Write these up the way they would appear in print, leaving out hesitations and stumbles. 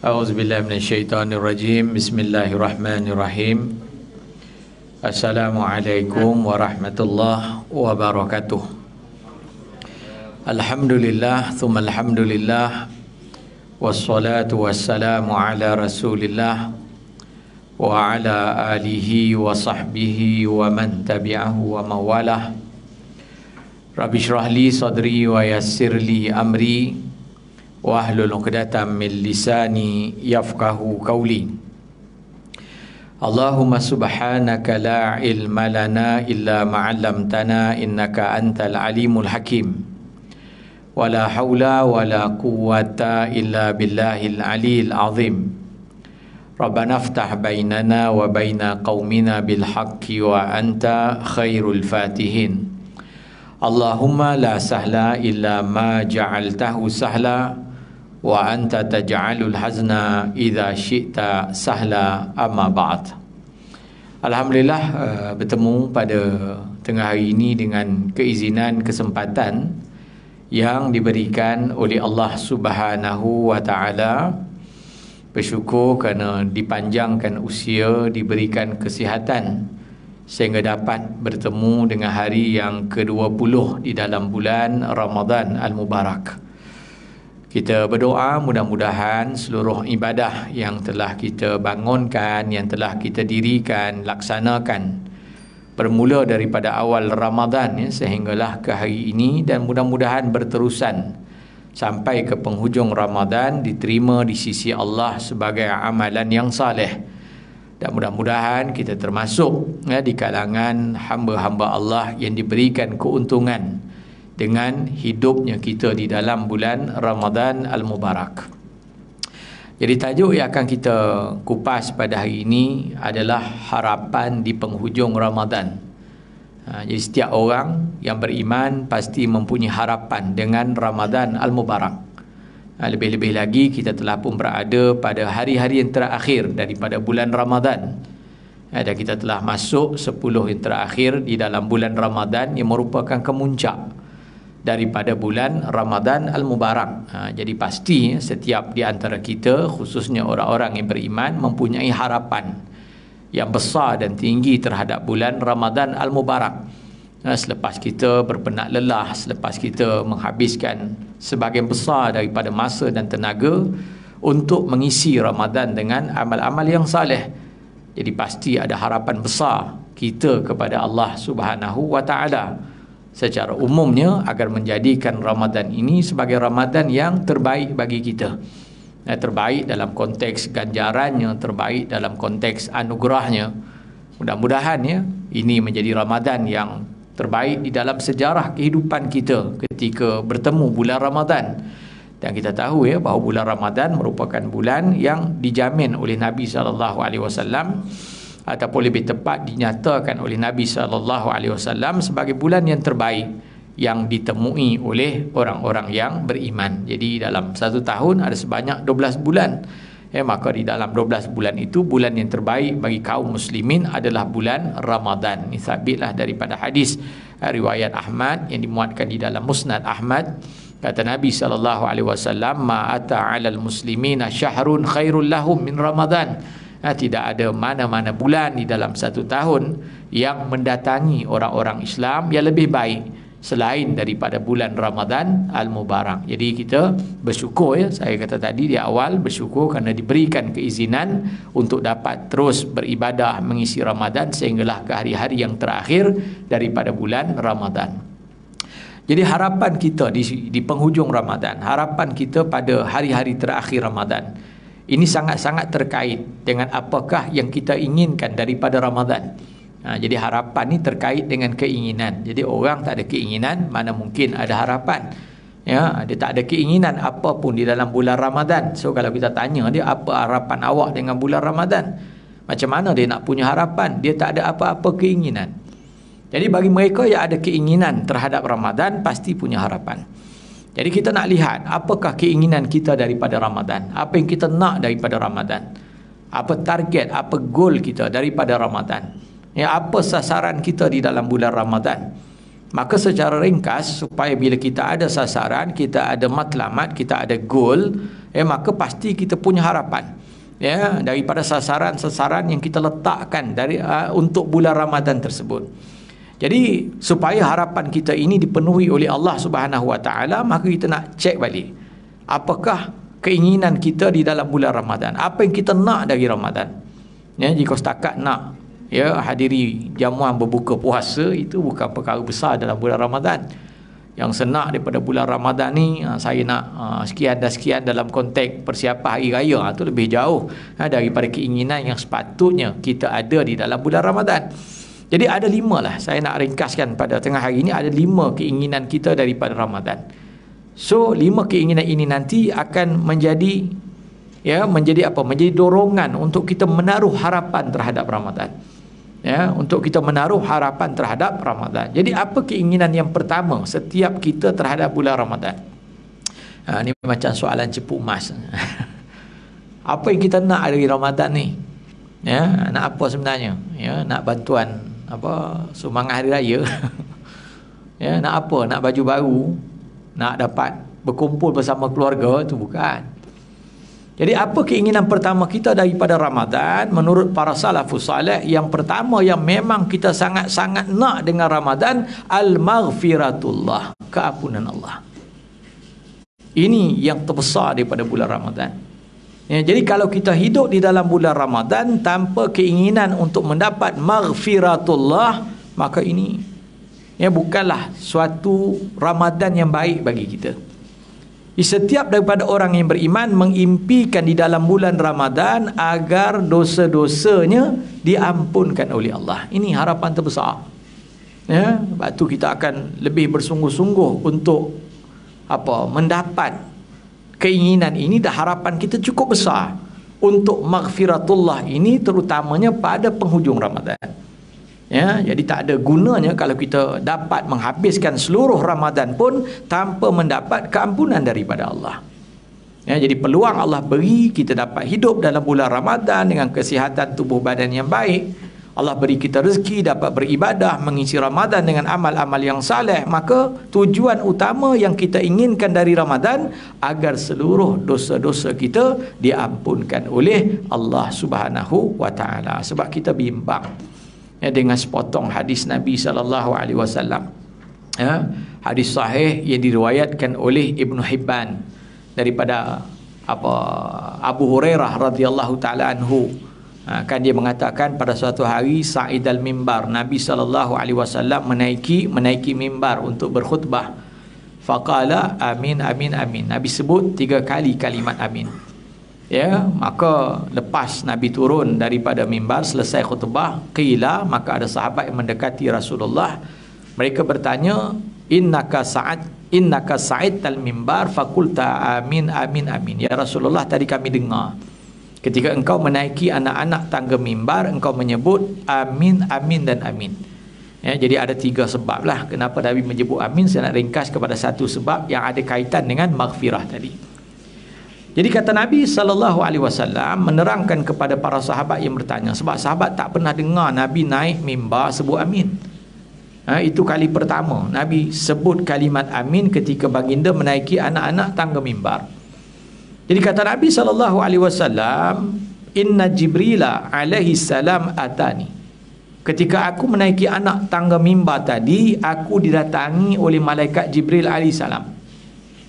A'udzubillahi minasyaitonirrajim. Bismillahirrahmanirrahim. Assalamualaikum warahmatullahi wabarakatuh. Alhamdulillah, thumma alhamdulillah, wassalatu wassalamu ala rasulillah wa ala alihi wa sahbihi wa man tabi'ahu wa mawalah. Rabbi syrah li sadri wa yassir li amri wa ahlul 'uqdatam min lisani yafqahu qawli. Allahumma subhanaka la ilma lana illa ma 'allamtana innaka antal alimul hakim. Wala haula wala quwwata illa billahil aliyil azim. Rabbana aftah bainana wa baina qaumina bil haqqi wa anta khairul fatihin. Allahumma la sahla illa ma ja'altahu sahla wa anta taj'alul hazna idza syi'ta sahla, amma ba'd. Alhamdulillah, bertemu pada tengah hari ini dengan keizinan kesempatan yang diberikan oleh Allah Subhanahu wa taala. Bersyukur kerana dipanjangkan usia, diberikan kesihatan sehingga dapat bertemu dengan hari yang ke-20 di dalam bulan Ramadan Al-Mubarak. Kita berdoa mudah-mudahan seluruh ibadah yang telah kita bangunkan, yang telah kita dirikan, laksanakan bermula daripada awal Ramadan sehinggalah ke hari ini, dan mudah-mudahan berterusan sampai ke penghujung Ramadan, diterima di sisi Allah sebagai amalan yang saleh. Dan mudah-mudahan kita termasuk di kalangan hamba-hamba Allah yang diberikan keuntungan dengan hidupnya kita di dalam bulan Ramadan Al-Mubarak. Jadi tajuk yang akan kita kupas pada hari ini adalah harapan di penghujung Ramadan. Jadi setiap orang yang beriman pasti mempunyai harapan dengan Ramadan Al-Mubarak. Lebih-lebih lagi kita telah pun berada pada hari-hari yang terakhir daripada bulan Ramadan. Dan kita telah masuk 10 yang terakhir di dalam bulan Ramadan yang merupakan kemuncak daripada bulan Ramadan Al-Mubarak. Jadi pasti setiap di antara kita, khususnya orang-orang yang beriman, mempunyai harapan yang besar dan tinggi terhadap bulan Ramadan Al-Mubarak. Selepas kita berpenat lelah, selepas kita menghabiskan sebahagian besar daripada masa dan tenaga untuk mengisi Ramadan dengan amal-amal yang saleh, jadi pasti ada harapan besar kita kepada Allah Subhanahu wa taala secara umumnya agar menjadikan Ramadan ini sebagai Ramadan yang terbaik bagi kita. Terbaik dalam konteks ganjarannya, terbaik dalam konteks anugerahnya. Mudah-mudahan ini menjadi Ramadan yang terbaik di dalam sejarah kehidupan kita ketika bertemu bulan Ramadan. Dan kita tahu bahawa bulan Ramadan merupakan bulan yang dijamin oleh Nabi SAW, ataupun lebih tepat dinyatakan oleh Nabi SAW sebagai bulan yang terbaik yang ditemui oleh orang-orang yang beriman. Jadi dalam satu tahun ada sebanyak 12 bulan. Maka di dalam 12 bulan itu, bulan yang terbaik bagi kaum muslimin adalah bulan Ramadan. Ini sabitlah daripada hadis riwayat Ahmad yang dimuatkan di dalam Musnad Ahmad. Kata Nabi SAW, ma ata 'alal muslimina syahrun khairul lahum min Ramadan. Tidak ada mana-mana bulan di dalam satu tahun yang mendatangi orang-orang Islam yang lebih baik selain daripada bulan Ramadan Al-Mubarak. Jadi kita bersyukur, saya kata tadi di awal, bersyukur kerana diberikan keizinan untuk dapat terus beribadah mengisi Ramadan sehinggalah ke hari-hari yang terakhir daripada bulan Ramadan. Jadi harapan kita di penghujung Ramadan, harapan kita pada hari-hari terakhir Ramadan, ini sangat-sangat terkait dengan apakah yang kita inginkan daripada Ramadan. Jadi harapan ni terkait dengan keinginan. Jadi orang tak ada keinginan, mana mungkin ada harapan. Dia tak ada keinginan apapun di dalam bulan Ramadan. So kalau kita tanya dia, apa harapan awak dengan bulan Ramadan? Macam mana dia nak punya harapan? Dia tak ada apa-apa keinginan. Jadi bagi mereka yang ada keinginan terhadap Ramadan, pasti punya harapan. Jadi kita nak lihat apakah keinginan kita daripada Ramadan, apa yang kita nak daripada Ramadan, apa target, apa goal kita daripada Ramadan, apa sasaran kita di dalam bulan Ramadan. Maka secara ringkas, supaya bila kita ada sasaran, kita ada matlamat, kita ada goal, maka pasti kita punya harapan, daripada sasaran-sasaran yang kita letakkan untuk bulan Ramadan tersebut. Jadi supaya harapan kita ini dipenuhi oleh Allah Subhanahu Wa Taala, maka kita nak cek balik apakah keinginan kita di dalam bulan Ramadan, apa yang kita nak dari Ramadan. Jika setakat nak hadiri jamuan berbuka puasa, itu bukan perkara besar dalam bulan Ramadan. Yang senak daripada bulan Ramadan ni, saya nak sekian dan sekian dalam konteks persiapan hari raya, itu lebih jauh daripada keinginan yang sepatutnya kita ada di dalam bulan Ramadan. Jadi ada 5 lah, saya nak ringkaskan pada tengah hari ini, ada 5 keinginan kita daripada Ramadan. So 5 keinginan ini nanti akan menjadi menjadi dorongan untuk kita menaruh harapan terhadap Ramadan. Untuk kita menaruh harapan terhadap Ramadan. Jadi apa keinginan yang pertama setiap kita terhadap bulan Ramadan? Ini macam soalan cepu emas. Apa yang kita nak dari Ramadan ni? Nak apa sebenarnya? Nak bantuan sumbangan hari raya? Nak apa? Nak baju baru? Nak dapat berkumpul bersama keluarga? Itu bukan. Jadi apa keinginan pertama kita daripada Ramadan? Menurut para salafus salih, yang pertama yang memang kita sangat-sangat nak dengan Ramadan, al-maghfiratullah, keampunan Allah. Ini yang terbesar daripada bulan Ramadan. Jadi kalau kita hidup di dalam bulan Ramadan tanpa keinginan untuk mendapat maghfiratullah, maka ini bukanlah suatu Ramadan yang baik bagi kita. Setiap daripada orang yang beriman mengimpikan di dalam bulan Ramadan agar dosa-dosanya diampunkan oleh Allah. Ini harapan terbesar. Sebab tu kita akan lebih bersungguh-sungguh untuk mendapat keinginan ini, dan harapan kita cukup besar untuk maghfiratullah ini, terutamanya pada penghujung Ramadan. Jadi tak ada gunanya kalau kita dapat menghabiskan seluruh Ramadan pun tanpa mendapat keampunan daripada Allah. Jadi peluang Allah beri kita dapat hidup dalam bulan Ramadan dengan kesihatan tubuh badan yang baik. Allah beri kita rezeki dapat beribadah, mengisi Ramadan dengan amal-amal yang saleh. Maka tujuan utama yang kita inginkan dari Ramadan agar seluruh dosa-dosa kita diampunkan oleh Allah Subhanahu Wa Taala. Sebab kita bimbang dengan sepotong hadis Nabi SAW, hadis sahih yang diriwayatkan oleh Ibn Hibban daripada Abu Hurairah radhiyallahu taala anhu. Kan dia mengatakan pada suatu hari Sa'id al-mimbar, Nabi SAW menaiki mimbar untuk berkhutbah. Faqala amin amin amin. Nabi sebut 3 kali kalimat amin. Maka lepas Nabi turun daripada mimbar, selesai khutbah, qila, maka ada sahabat yang mendekati Rasulullah. Mereka bertanya, innaka Sa'id al-mimbar faqulta amin amin amin. Ya Rasulullah, tadi kami dengar ketika engkau menaiki anak-anak tangga mimbar, engkau menyebut amin, amin dan amin. Jadi ada 3 sebab lah kenapa Nabi menyebut amin. Saya nak ringkas kepada satu sebab yang ada kaitan dengan maghfirah tadi. Jadi kata Nabi SAW menerangkan kepada para sahabat yang bertanya, sebab sahabat tak pernah dengar Nabi naik mimbar sebut amin. Itu kali pertama Nabi sebut kalimat amin ketika baginda menaiki anak-anak tangga mimbar. Jadi kata Nabi SAW, inna Jibrila alaihi salam atani. Ketika aku menaiki anak tangga mimbar tadi, aku didatangi oleh malaikat Jibril alaihi salam.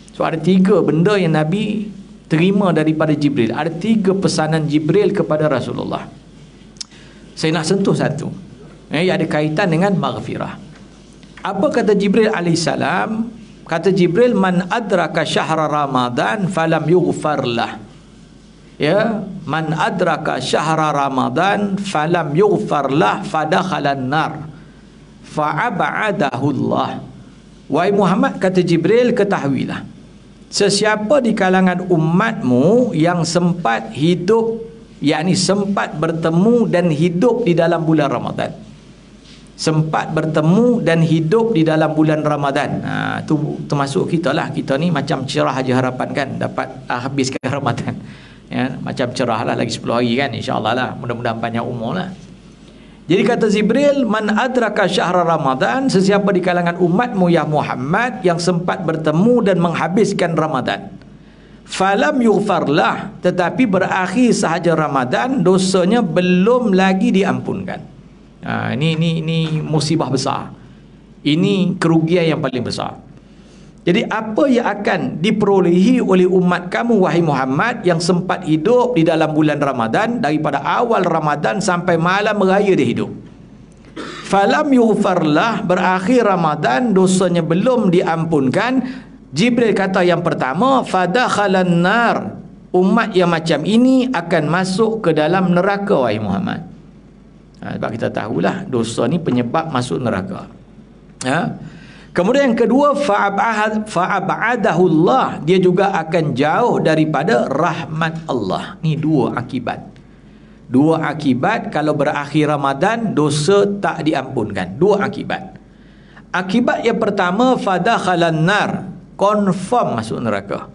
So ada 3 benda yang Nabi terima daripada Jibril. Ada 3 pesanan Jibril kepada Rasulullah. Saya nak sentuh satu yang ada kaitan dengan maghfirah. Apa kata Jibril alaihi salam? Kata Jibril, man adraka syahra Ramadan falam yughfar lah. Man adraka syahra Ramadan falam yughfar lah fadakhalan nar fa'ab'adahu Allah. Wahai Muhammad, kata Jibril, ketahuilah, sesiapa di kalangan umatmu yang sempat hidup, yakni sempat bertemu dan hidup di dalam bulan Ramadan, sempat bertemu dan hidup di dalam bulan Ramadan. Itu termasuk kita lah. Kita ni macam cerah aja harapan kan, dapat habiskan Ramadan. Macam cerah lah lagi 10 hari kan, insyaAllah lah, mudah-mudahan panjang umur lah. Jadi kata Jibril, man adraka syahra Ramadan, sesiapa di kalangan umatmu ya Muhammad yang sempat bertemu dan menghabiskan Ramadan, falam yughfarlah, tetapi berakhir sahaja Ramadan, dosanya belum lagi diampunkan. Ini musibah besar. Ini kerugian yang paling besar. Jadi apa yang akan diperolehi oleh umat kamu wahai Muhammad yang sempat hidup di dalam bulan Ramadan, daripada awal Ramadan sampai malam raya dia hidup? Falam yughfarlah, berakhir Ramadan, dosanya belum diampunkan. Jibril kata yang pertama, fadakhalan nar, umat yang macam ini akan masuk ke dalam neraka wahai Muhammad. Sebab kita tahulah dosa ni penyebab masuk neraka. Kemudian yang kedua, fa'ab'adahullah, dia juga akan jauh daripada rahmat Allah. Ni dua akibat. Dua akibat kalau berakhir Ramadan dosa tak diampunkan. Dua akibat. Akibat yang pertama, fadakhalan nar, confirm masuk neraka.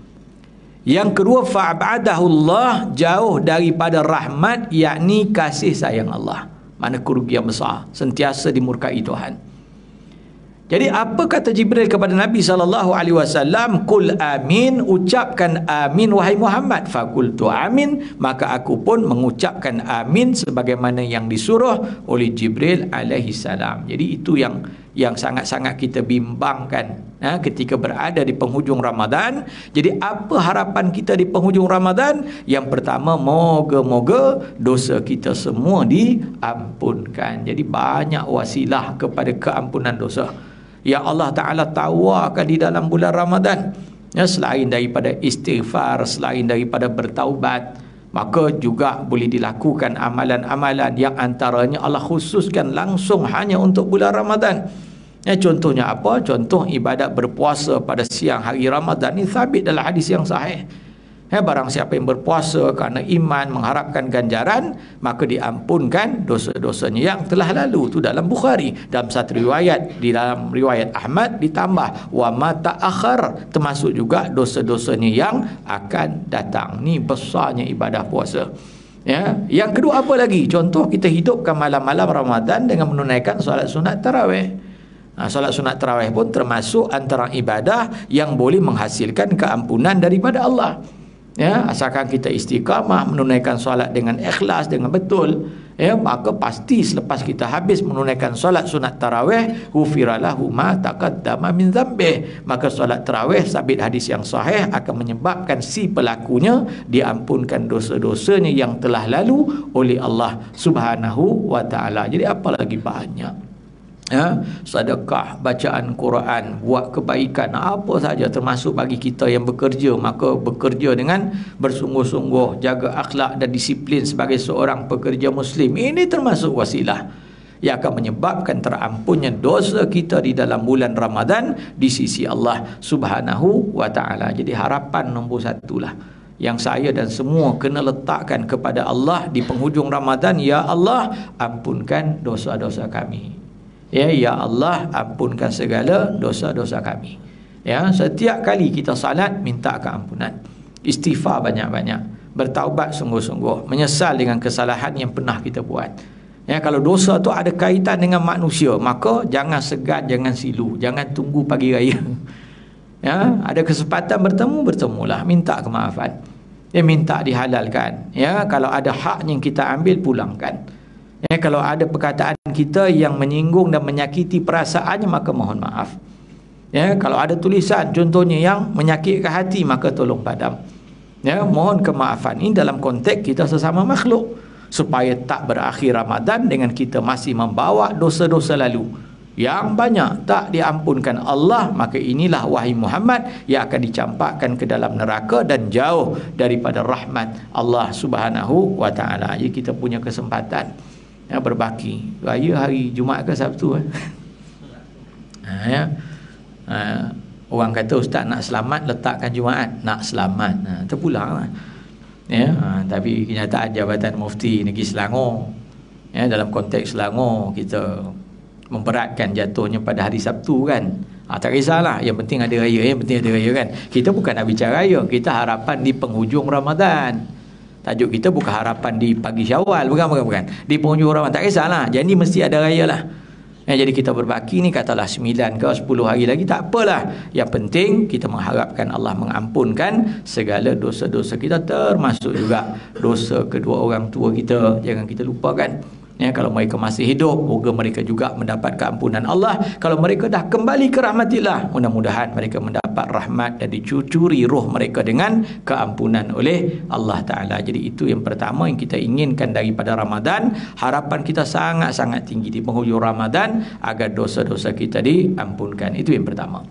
Yang kedua, fa'ab'adahullah, jauh daripada rahmat, yakni kasih sayang Allah. Mana kerugian besar, sentiasa dimurkai Tuhan. Jadi apa kata Jibril kepada Nabi SAW? Qul amin, ucapkan amin wahai Muhammad. Faqultu amin, maka aku pun mengucapkan amin sebagaimana yang disuruh oleh Jibril alaihi salam. Jadi itu yang sangat-sangat kita bimbangkan ketika berada di penghujung Ramadan. Jadi apa harapan kita di penghujung Ramadan? Yang pertama, moga-moga dosa kita semua diampunkan. Jadi banyak wasilah kepada keampunan dosa yang Allah Ta'ala tawarkan di dalam bulan Ramadan. Selain daripada istighfar, selain daripada bertaubat, maka juga boleh dilakukan amalan-amalan yang antaranya Allah khususkan langsung hanya untuk bulan Ramadan. Contohnya apa? Contoh ibadat berpuasa pada siang hari Ramadan ni sabit dalam hadis yang sahih. Barang siapa yang berpuasa kerana iman, mengharapkan ganjaran, maka diampunkan dosa-dosanya yang telah lalu. Itu dalam Bukhari. Dalam satu riwayat, di dalam riwayat Ahmad ditambah wa ma ta'akhir, termasuk juga dosa-dosanya yang akan datang. Ni besarnya ibadah puasa. Yang kedua apa lagi? Contoh, kita hidupkan malam-malam Ramadan dengan menunaikan solat sunat tarawih. Solat sunat tarawih pun termasuk antara ibadah yang boleh menghasilkan keampunan daripada Allah. Asalkan kita istiqamah menunaikan solat dengan ikhlas, dengan betul, maka pasti selepas kita habis menunaikan solat sunat tarawih, ghufira lahu ma taqaddama min dzambih, maka solat tarawih sabit hadis yang sahih akan menyebabkan si pelakunya diampunkan dosa-dosanya yang telah lalu oleh Allah Subhanahu wa taala. Jadi apa lagi banyak sedekah, bacaan Quran, buat kebaikan, apa saja, termasuk bagi kita yang bekerja, maka bekerja dengan bersungguh-sungguh, jaga akhlak dan disiplin sebagai seorang pekerja muslim. Ini termasuk wasilah yang akan menyebabkan terampunnya dosa kita di dalam bulan Ramadan di sisi Allah Subhanahu wa taala. Jadi harapan nombor satulah yang saya dan semua kena letakkan kepada Allah di penghujung Ramadan, ya Allah, ampunkan dosa-dosa kami. Ya Allah, ampunkan segala dosa-dosa kami. Setiap kali kita salat, minta keampunan, istighfar banyak-banyak, bertaubat sungguh-sungguh, menyesal dengan kesalahan yang pernah kita buat. Kalau dosa tu ada kaitan dengan manusia, maka jangan segan, jangan silu, jangan tunggu pagi raya. Ada kesempatan bertemulah, minta kemaafan, minta dihalalkan. Kalau ada hak yang kita ambil, pulangkan. Kalau ada perkataan kita yang menyinggung dan menyakiti perasaannya, maka mohon maaf. Kalau ada tulisan contohnya yang menyakitkan hati, maka tolong padam. Mohon kemaafan. Ini dalam konteks kita sesama makhluk, supaya tak berakhir Ramadan dengan kita masih membawa dosa-dosa lalu yang banyak tak diampunkan Allah. Maka inilah wahai Muhammad yang akan dicampakkan ke dalam neraka dan jauh daripada rahmat Allah Subhanahu wa taala. Jadi kita punya kesempatan berbaki raya hari Jumaat ke Sabtu. Orang kata ustaz nak selamat letakkan Jumaat, nak selamat, terpulang lah. Tapi kenyataan Jabatan Mufti Negeri Selangor, dalam konteks Selangor, kita memberatkan jatuhnya pada hari Sabtu kan. Tak kisahlah, yang penting ada raya, yang penting ada raya kan. Kita bukan nak bicara raya, kita harapan di penghujung Ramadan. Tajuk kita bukan harapan di pagi Syawal, bukan. Di penghujung Ramadan tak kisahlah. Jadi mesti ada raya lah. Jadi kita berbaki ni katalah 9 ke 10 hari lagi tak apalah. Yang penting kita mengharapkan Allah mengampunkan segala dosa-dosa kita, termasuk juga dosa kedua orang tua kita. Jangan kita lupakan. Kalau mereka masih hidup, moga mereka juga mendapat keampunan Allah. Kalau mereka dah kembali ke rahmatillah, mudah-mudahan mereka mendapat rahmat dan dicucuri roh mereka dengan keampunan oleh Allah Ta'ala. Jadi itu yang pertama yang kita inginkan daripada Ramadan. Harapan kita sangat-sangat tinggi di penghujung Ramadan agar dosa-dosa kita diampunkan. Itu yang pertama.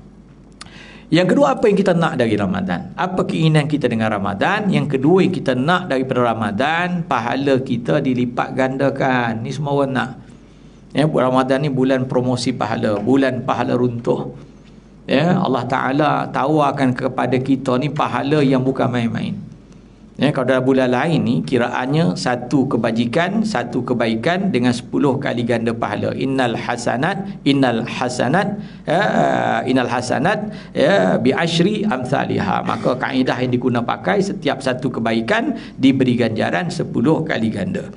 Yang kedua, apa yang kita nak dari Ramadan? Apa keinginan kita dengan Ramadan? Yang kedua yang kita nak daripada Ramadan, pahala kita dilipat gandakan. Ni semua orang nak. Ramadan ni bulan promosi pahala, bulan pahala runtuh. Allah Ta'ala tawarkan kepada kita ni pahala yang bukan main-main. Kalau dalam bulan lain ni kiraannya satu kebajikan, satu kebaikan dengan 10 kali ganda pahala. Innal hasanat bi asyri amsalihha. Maka kaedah yang diguna pakai, setiap satu kebaikan diberi ganjaran 10 kali ganda.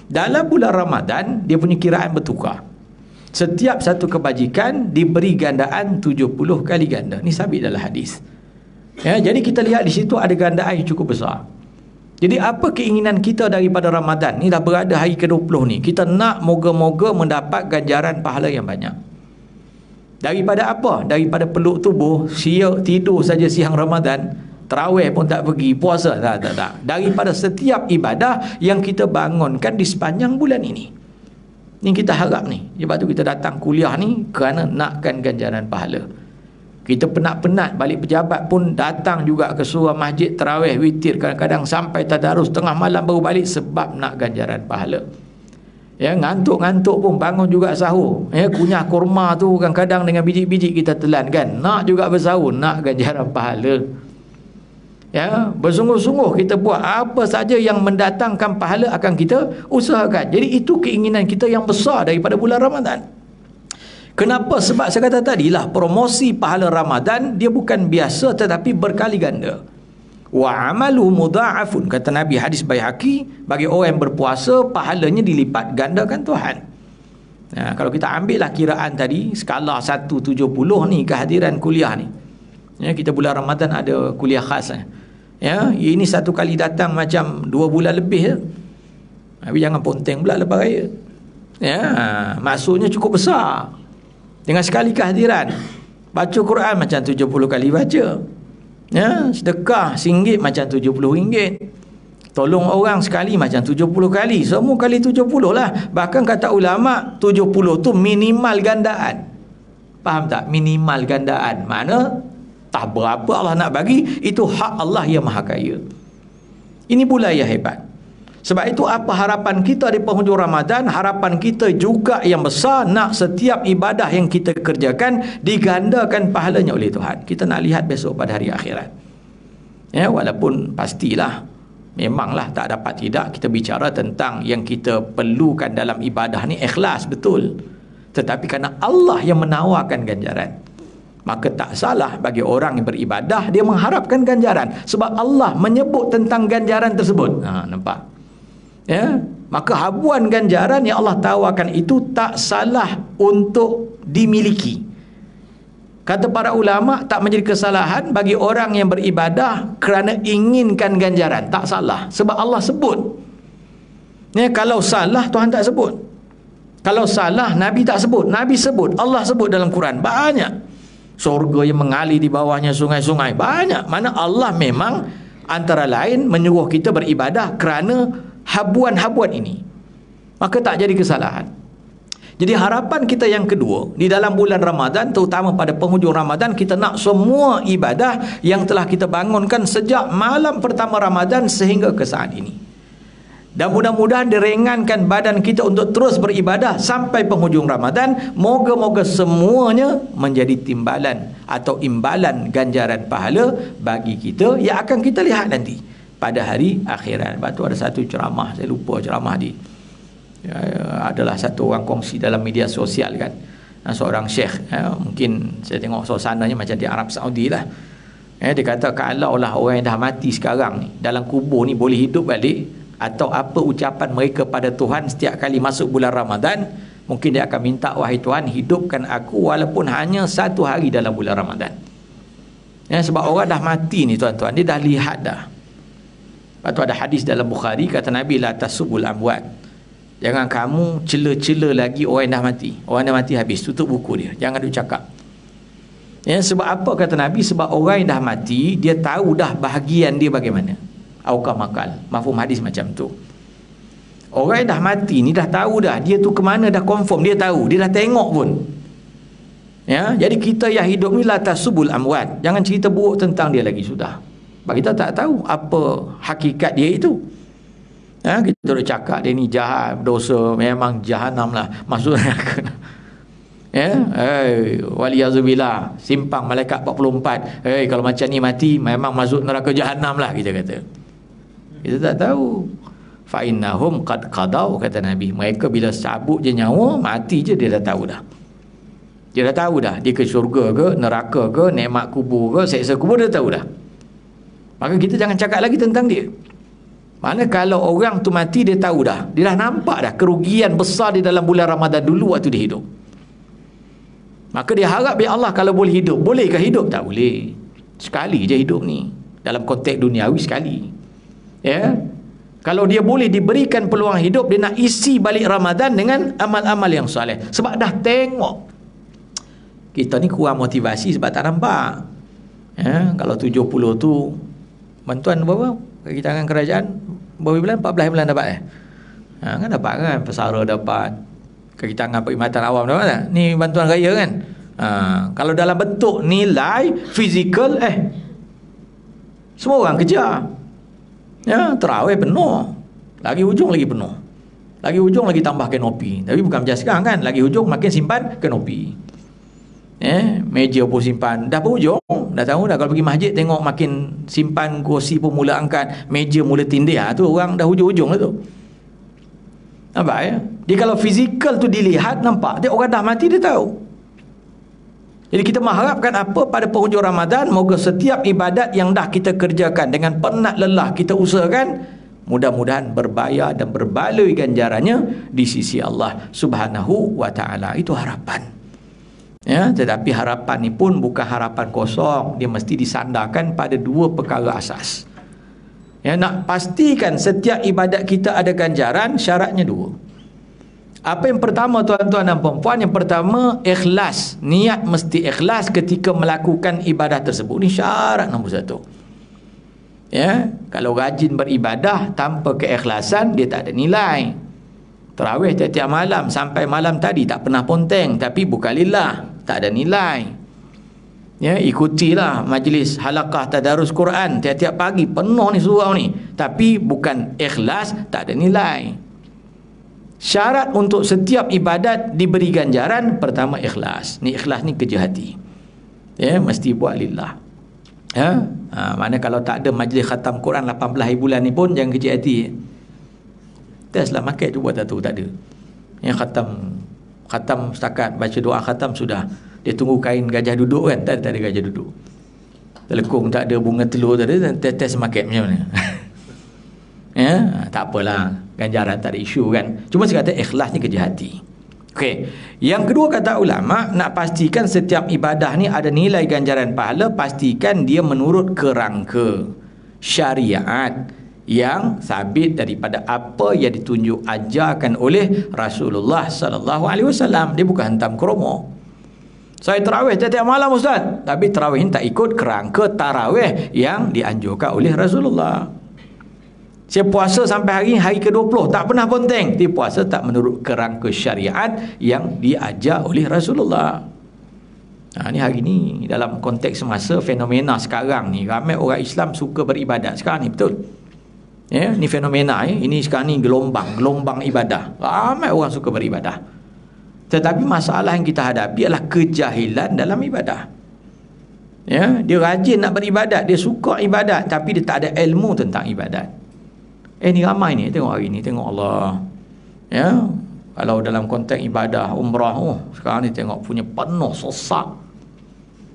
Dalam bulan Ramadan dia punya kiraan bertukar. Setiap satu kebajikan diberi gandaan 70 kali ganda. Ni sabit dalam hadis. Jadi kita lihat di situ ada gandaan yang cukup besar. Jadi apa keinginan kita daripada Ramadan? Ni dah berada hari ke-20 ni. Kita nak moga-moga mendapat ganjaran pahala yang banyak. Daripada apa? Daripada peluk tubuh, tidur saja siang Ramadan, tarawih pun tak pergi, puasa tak. Daripada setiap ibadah yang kita bangunkan di sepanjang bulan ini. Ni kita harap ni. Sebab tu kita datang kuliah ni kerana nakkan ganjaran pahala. Kita penat-penat balik pejabat pun datang juga ke surau masjid tarawih witir, kadang-kadang sampai tadarus tengah malam baru balik sebab nak ganjaran pahala. Ngantuk-ngantuk pun bangun juga sahur. Kunyah kurma tu kadang-kadang dengan biji-biji kita telan kan. Nak juga bersahur, nak ganjaran pahala. Bersungguh-sungguh kita buat apa saja yang mendatangkan pahala akan kita usahakan. Jadi itu keinginan kita yang besar daripada bulan Ramadan. Kenapa? Sebab saya kata tadilah, promosi pahala Ramadan dia bukan biasa tetapi berkali ganda. Wa amalu mudha'afun, kata Nabi, hadis Baihaqi, bagi orang yang berpuasa pahalanya dilipat gandakan Tuhan. Kalau kita ambil lah kiraan tadi skala 170 ni kehadiran kuliah ni. Kita bulan Ramadan ada kuliah khas. Ini satu kali datang macam 2 bulan lebih. Tapi jangan ponteng pula lepas raya. Maksudnya cukup besar. Dengan sekali kehadiran, baca Quran macam 70 kali baca. Sedekah RM1 macam RM70. Tolong orang sekali macam 70 kali. Semua kali 70 lah. Bahkan kata ulama 70 tu minimal gandaan. Faham tak? Minimal gandaan. Mana tak berapa Allah nak bagi, itu hak Allah yang Maha Kaya. Ini pula yang hebat. Sebab itu apa harapan kita di penghujung Ramadan? Harapan kita juga yang besar, nak setiap ibadah yang kita kerjakan digandakan pahalanya oleh Tuhan. Kita nak lihat besok pada hari akhirat. Walaupun pastilah, memanglah tak dapat tidak kita bicara tentang yang kita perlukan dalam ibadah ni ikhlas, betul. Tetapi kerana Allah yang menawarkan ganjaran, maka tak salah bagi orang yang beribadah dia mengharapkan ganjaran. Sebab Allah menyebut tentang ganjaran tersebut. Nampak? Maka habuan ganjaran yang Allah tawarkan itu tak salah untuk dimiliki. Kata para ulama, tak menjadi kesalahan bagi orang yang beribadah kerana inginkan ganjaran. Tak salah. Sebab Allah sebut. Kalau salah, Tuhan tak sebut. Kalau salah, Nabi tak sebut. Nabi sebut. Allah sebut dalam Quran. Banyak. Surga yang mengalir di bawahnya sungai-sungai. Banyak. Mana Allah memang antara lain menyuruh kita beribadah kerana habuan-habuan ini. Maka tak jadi kesalahan. Jadi harapan kita yang kedua di dalam bulan Ramadan, terutama pada penghujung Ramadan, kita nak semua ibadah yang telah kita bangunkan sejak malam pertama Ramadan sehingga ke saat ini. Dan mudah-mudahan diringankan badan kita untuk terus beribadah sampai penghujung Ramadan. Moga-moga semuanya menjadi timbalan atau imbalan ganjaran pahala bagi kita yang akan kita lihat nanti pada hari akhirat. Lepas tu ada satu ceramah, saya lupa ceramah adalah satu orang kongsi dalam media sosial kan, seorang syekh, mungkin saya tengok suasananya macam di Arab Saudi lah. Dia kata kalaulah orang yang dah mati sekarang ni dalam kubur ni boleh hidup balik, atau apa ucapan mereka pada Tuhan setiap kali masuk bulan Ramadan, mungkin dia akan minta, wahai Tuhan, hidupkan aku walaupun hanya 1 hari dalam bulan Ramadan. Sebab orang dah mati ni tuan-tuan, dia dah lihat dah. Lepas tu ada hadis dalam Bukhari, kata Nabi, la tasubul amwat, jangan kamu cela-cela lagi orang yang dah mati. Orang dah mati habis, tutup buku dia, jangan duk cakap. Sebab apa kata Nabi? Sebab orang yang dah mati, dia tahu dah bahagian dia bagaimana. Aukah makal, mafhum hadis macam tu. Orang yang dah mati ni dah tahu dah dia tu ke mana, dah confirm, dia tahu, dia dah tengok pun. Jadi kita yang hidup ni la tasubul amwat, jangan cerita buruk tentang dia lagi, sudah. Sebab kita tak tahu apa hakikat dia itu. Kita dah cakap dia ni jahat, berdosa, memang jahanam lah, masuk neraka. Waliyazubillah, simpang malaikat 44, kalau macam ni mati memang masuk neraka jahanam lah, kita kata. Kita tak tahu. Fa innahum qad qadau, kata Nabi, mereka bila cabut je nyawa, mati je dia dah tahu dah. Dia dah tahu dah, dia ke syurga ke neraka ke, nikmat kubur ke, seksa kubur, dia tahu dah. Maka kita jangan cakap lagi tentang dia. Mana kalau orang tu mati, dia tahu dah, dia dah nampak dah kerugian besar di dalam bulan Ramadan dulu waktu dia hidup. Maka dia harap, ya Allah, kalau boleh hidup. Bolehkah hidup? Tak boleh. Sekali je hidup ni, dalam konteks duniawi sekali. Kalau dia boleh diberikan peluang hidup, dia nak isi balik Ramadan dengan amal-amal yang soleh. Sebab dah tengok kita ni kurang motivasi sebab tak nampak. Kalau 70 tu bantuan berapa? Bagi tangan kerajaan berapa bulan? 14 bulan dapat kan dapat kan, pesara dapat, kaki tangan perkhidmatan awam dapat tak? Ni bantuan raya kan. Kalau dalam bentuk nilai fizikal, semua orang kejar. Terawih penuh, lagi hujung lagi penuh, lagi hujung lagi tambah kanopi. Tapi bukan macam sekarang kan, lagi hujung makin simpan kanopi, meja pun simpan, dah berhujung. Dah tahu dah, kalau pergi masjid tengok makin simpan, kursi pun mula angkat, meja mula tindih, tu orang dah hujung-hujung lah tu. Nampak Dia kalau fizikal tu dilihat, nampak dia orang dah mati, dia tahu. Jadi kita mengharapkan apa pada penghujung Ramadan? Moga setiap ibadat yang dah kita kerjakan dengan penat lelah kita usahakan, mudah-mudahan berbayar dan berbaloi ganjarannya di sisi Allah Subhanahu wa ta'ala. Itu harapan. Tetapi harapan ni pun bukan harapan kosong. Dia mesti disandarkan pada 2 perkara asas. Nak pastikan setiap ibadat kita ada ganjaran, syaratnya 2. Apa yang pertama tuan-tuan dan puan-puan? Yang pertama, ikhlas. Niat mesti ikhlas ketika melakukan ibadah tersebut. Ini syarat nombor 1. Kalau rajin beribadah tanpa keikhlasan, dia tak ada nilai. Tarawih tiap-tiap malam sampai malam tadi tak pernah ponteng, tapi bukan lillah, tak ada nilai. Ikutilah majlis halaqah tadarus Quran tiap-tiap pagi, penuh ni surau ni, tapi bukan ikhlas, tak ada nilai. Syarat untuk setiap ibadat diberi ganjaran, pertama ikhlas. Ni ikhlas ni kerja hati. Mesti buat lillah. Mana kalau tak ada majlis khatam Quran 18 hari bulan ni pun jangan kerja hati. Test lah market tu buat tak ada. Yang khatam setakat baca doa khatam sudah. Dia tunggu kain gajah duduk kan, tak ada gajah duduk. Telekung tak ada, bunga telur tak ada, test market macam mana. Tak apalah, ganjaran tak ada isu kan. Cuma saya kata ikhlas ni kerja hati. Okey. Yang kedua kata ulama, nak pastikan setiap ibadah ni ada nilai ganjaran pahala, pastikan dia menurut kerangka syariat yang sabit daripada apa yang ditunjuk ajarkan oleh Rasulullah sallallahu alaihi wasallam. Dia bukan hentam kromo. Saya tarawih tiap-tiap malam ustaz, tapi tarawih ni tak ikut kerangka tarawih yang dianjurkan oleh Rasulullah. Saya puasa sampai hari ke-20 tak pernah ponteng. Dia puasa tak menurut kerangka syariat yang diajar oleh Rasulullah. Ni hari ni dalam konteks semasa, fenomena sekarang ni, ramai orang Islam suka beribadat sekarang ni, betul. Ni fenomena ini sekarang ni gelombang ibadah. Ramai orang suka beribadah. Tetapi masalah yang kita hadapi adalah kejahilan dalam ibadah. Dia rajin nak beribadat, dia suka ibadat, tapi dia tak ada ilmu tentang ibadat. Ni ramai ni, tengok hari ni, tengok Allah. Kalau dalam konteks ibadah umrah, sekarang ni tengok punya penuh sesak.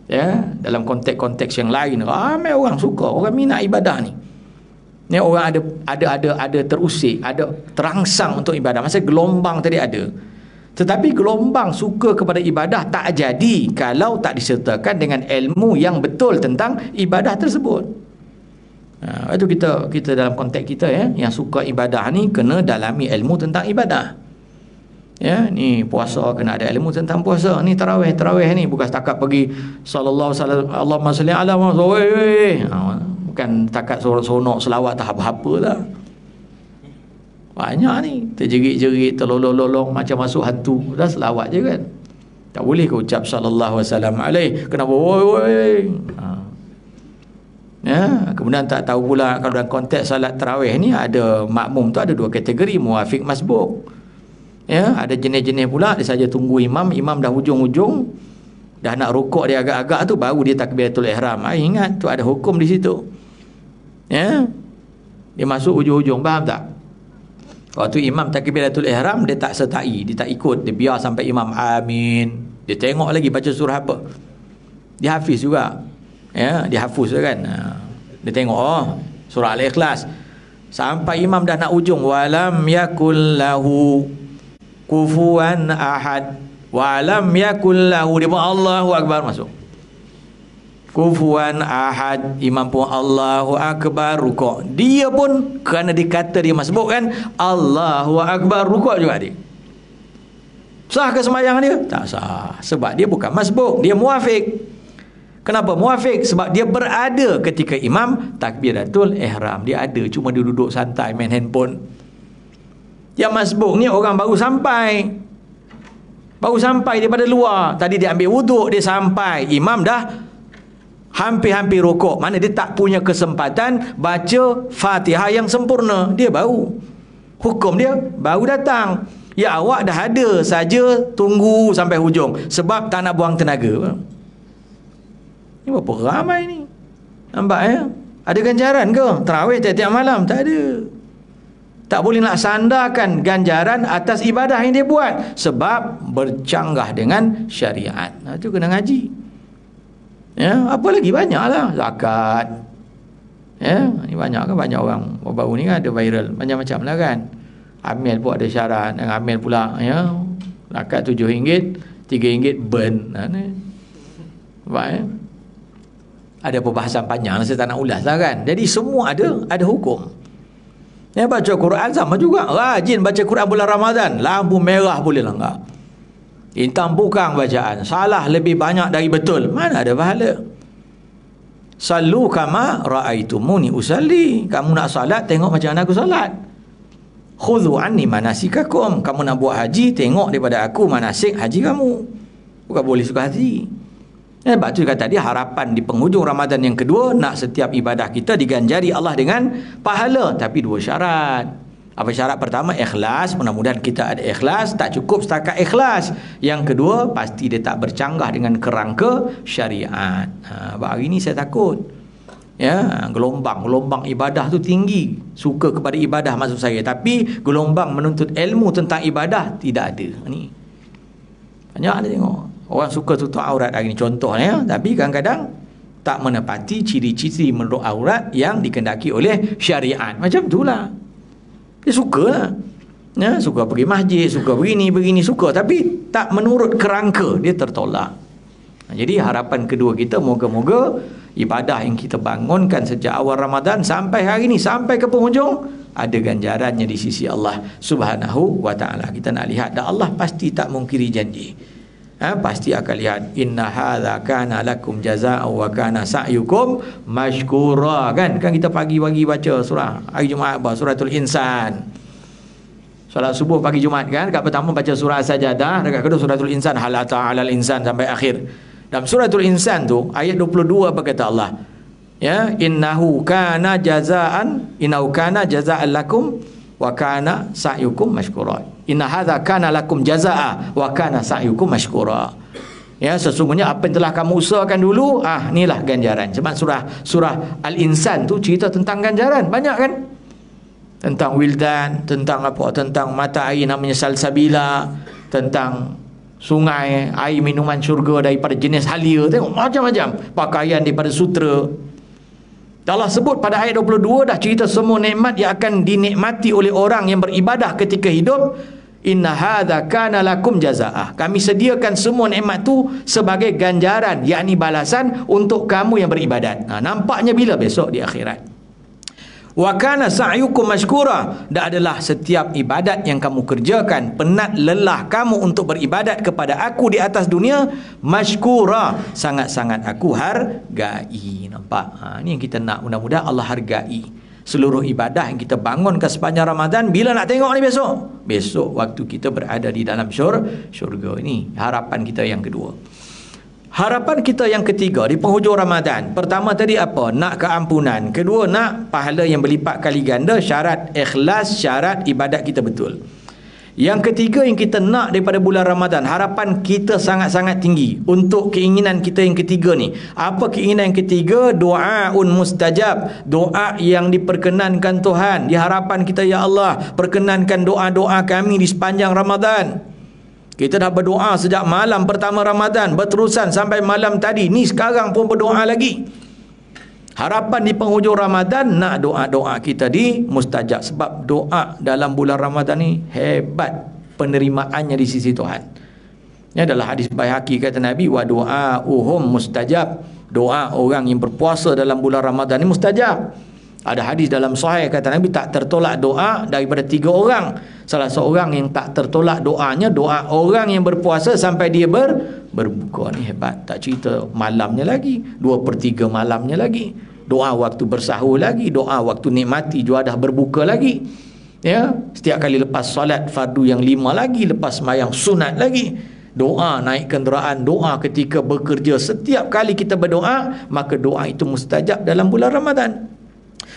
Ya, dalam konteks-konteks yang lain ramai orang suka, orang minat ibadah ni. Ni orang ada terusik, ada terangsang untuk ibadah. Masa gelombang tadi ada. Tetapi gelombang suka kepada ibadah tak jadi kalau tak disertakan dengan ilmu yang betul tentang ibadah tersebut. Itu kita dalam konteks kita yang suka ibadah ni kena dalami ilmu tentang ibadah. Ya, ni puasa kena ada ilmu tentang puasa. Ni tarawih ni bukan setakat pergi sallallahu Allahumma salli ala Muhammad. Bukan setakat sonok selawat tak apa-apa lah. Banyak ni terjerit-jerit, terlolong-lolong macam masuk hantu. Dah selawat je kan. Tak boleh kau ucap sallallahu wasallam alaih. Kenapa woi. Ya, kemudian tak tahu pula kalau dalam konteks salat tarawih ni ada makmum tu ada dua kategori, muafiq masbuk. Ya, ada jenis-jenis pula dia saja tunggu imam dah hujung-hujung dah nak rukuk dia agak-agak tu baru dia takbiratul ihram. Ingat tu ada hukum di situ. Ya. Dia masuk hujung-hujung, faham tak? Waktu imam takbiratul ihram dia tak sertai, dia tak ikut, dia biar sampai imam amin. Dia tengok lagi baca surah apa. Dia hafiz juga. Ya, dia hafuz kan. Dia tengok surah Al-Ikhlas. Sampai imam dah nak ujung walam yakul lahu kufuwan ahad walam yakul lahu, dia pun Allahu akbar masuk. Kufuwan ahad, imam pun Allahu akbar rukuk. Dia pun kerana dikata dia masbuk kan, Allahu akbar rukuk juga dia. Sah ke sembahyang dia? Tak sah. Sebab dia bukan masbuk, dia muafiq. Kenapa muafiq? Sebab dia berada ketika imam takbiratul ihram. Dia ada, cuma dia duduk santai main handphone. Yang masbuk ni orang baru sampai daripada luar. Tadi dia ambil wuduk, dia sampai, imam dah hampir-hampir rukuk. Mana dia tak punya kesempatan baca Fatihah yang sempurna. Dia baru, hukum dia baru datang. Ya, awak dah ada saja tunggu sampai hujung sebab tak nak buang tenaga. Ni berapa ramai ni? Nampak ya? Ada ganjaran ke tarawih tiap-tiap malam? Tak ada. Tak boleh nak sandarkan ganjaran atas ibadah yang dia buat sebab bercanggah dengan syariat. Itu kena ngaji. Ya, apa lagi banyaklah zakat. Ya, ni banyak orang baru ni kan ada viral macam-macam lah kan. Amil pun ada syarat, yang amil pula ya. Zakat RM7, RM3 burn. Nampak ya? Ada perbahasan panjang, saya tak nak ulas lah kan. Jadi semua ada hukum. Ya, baca Quran sama juga. Rajin baca Quran bulan Ramadan, lampu merah boleh langgar. Intang bukang bacaan, salah lebih banyak dari betul. Mana ada pahala? Sallu kama ra'aitumuni usalli. Kamu nak salat, tengok macam mana aku salat. Khudhu anni manasikakum. Kamu nak buat haji, tengok daripada aku manasik haji kamu. Bukan boleh suka hati. Sebab tu kata tadi, harapan di penghujung Ramadan yang kedua, nak setiap ibadah kita diganjari Allah dengan pahala. Tapi dua syarat. Apa syarat pertama? Ikhlas. Mudah-mudahan kita ada ikhlas. Tak cukup setakat ikhlas. Yang kedua, pasti dia tak bercanggah dengan kerangka syariat. Hari ni saya takut. Ya, gelombang ibadah tu tinggi. Suka kepada ibadah maksud saya. Tapi gelombang menuntut ilmu tentang ibadah tidak ada. Ni banyak ada tengok. Orang suka tutup aurat hari ni contohnya, tapi kadang-kadang tak menepati ciri-ciri menurut aurat yang dikendaki oleh syariat. Macam itulah. Dia suka lah. Ya, suka pergi masjid, suka begini, suka. Tapi tak menurut kerangka, dia tertolak. Jadi harapan kedua kita, moga-moga ibadah yang kita bangunkan sejak awal Ramadan sampai hari ni, sampai ke penghujung, ada ganjarannya di sisi Allah Subhanahu wa ta'ala. Kita nak lihat, dan Allah pasti tak mungkiri janji. Pasti akan lihat, inna hadza kana lakum jazaa'an wa kana sa'yukum mashkura. Kan kita pagi-pagi baca surah hari Jumaat, suratul Insan. Solat subuh pagi Jumaat kan, dekat pertama baca surah As-Sajdah, dekat kedua suratul Insan, hal ata 'alal insan sampai akhir. Dalam suratul Insan tu ayat 22 apa kata Allah? Ya, innahu kana jazaa'an lakum wa kana sa'yukum mashkura. Inna hadza kana lakum jazaa'a wa kana sa'yukum mashkura. Ya, sesungguhnya apa yang telah kamu usahakan dulu, inilah ganjaran. Sebab surah Al-Insan tu cerita tentang ganjaran banyak kan? Tentang wildan, tentang apa? Tentang mata air namanya salsabila, tentang sungai, air minuman syurga daripada jenis halia, tengok macam-macam, pakaian daripada sutera. Allah sebut pada ayat 22 dah cerita semua nikmat yang akan dinikmati oleh orang yang beribadah ketika hidup. Inna hadza kana lakum jazaa'ah. Kami sediakan semua nikmat tu sebagai ganjaran, yakni balasan untuk kamu yang beribadat. Nampaknya bila? Besok di akhirat. Wa kana sa'yukum mashkura. Dan adalah setiap ibadat yang kamu kerjakan, penat lelah kamu untuk beribadat kepada aku di atas dunia, mashkura, sangat-sangat aku hargai. Nampak? Ni yang kita nak, mudah-mudahan Allah hargai seluruh ibadah yang kita bangunkan sepanjang Ramadan. Bila nak tengok ni besok? Besok waktu kita berada di dalam syurga. Ini harapan kita yang kedua. Harapan kita yang ketiga di penghujung Ramadan. Pertama tadi apa? Nak keampunan. Kedua, nak pahala yang berlipat kali ganda. Syarat ikhlas, syarat ibadat kita betul. Yang ketiga yang kita nak daripada bulan Ramadan, harapan kita sangat-sangat tinggi untuk keinginan kita yang ketiga ni. Apa keinginan yang ketiga? Doaun mustajab, doa yang diperkenankan Tuhan. Di harapan kita, ya Allah, perkenankan doa-doa kami di sepanjang Ramadan. Kita dah berdoa sejak malam pertama Ramadan, berterusan sampai malam tadi. Ni sekarang pun berdoa lagi. Harapan di penghujung Ramadan, nak doa-doa kita di mustajab. Sebab doa dalam bulan Ramadan ni hebat penerimaannya di sisi Tuhan. Ini adalah hadis Baihaqi, kata Nabi, wa du'a'uhum mustajab. Doa orang yang berpuasa dalam bulan Ramadan ni mustajab. Ada hadis dalam Sahih, kata Nabi, tak tertolak doa daripada 3 orang. Salah seorang yang tak tertolak doanya, doa orang yang berpuasa sampai dia berbuka. Ni hebat. Tak cerita malamnya lagi, 2/3 malamnya lagi, doa waktu bersahur lagi, doa waktu nikmati juadah berbuka lagi, ya, setiap kali lepas solat fardu yang 5 lagi, lepas sembahyang sunat lagi, doa naik kenderaan, doa ketika bekerja. Setiap kali kita berdoa, maka doa itu mustajab dalam bulan Ramadan.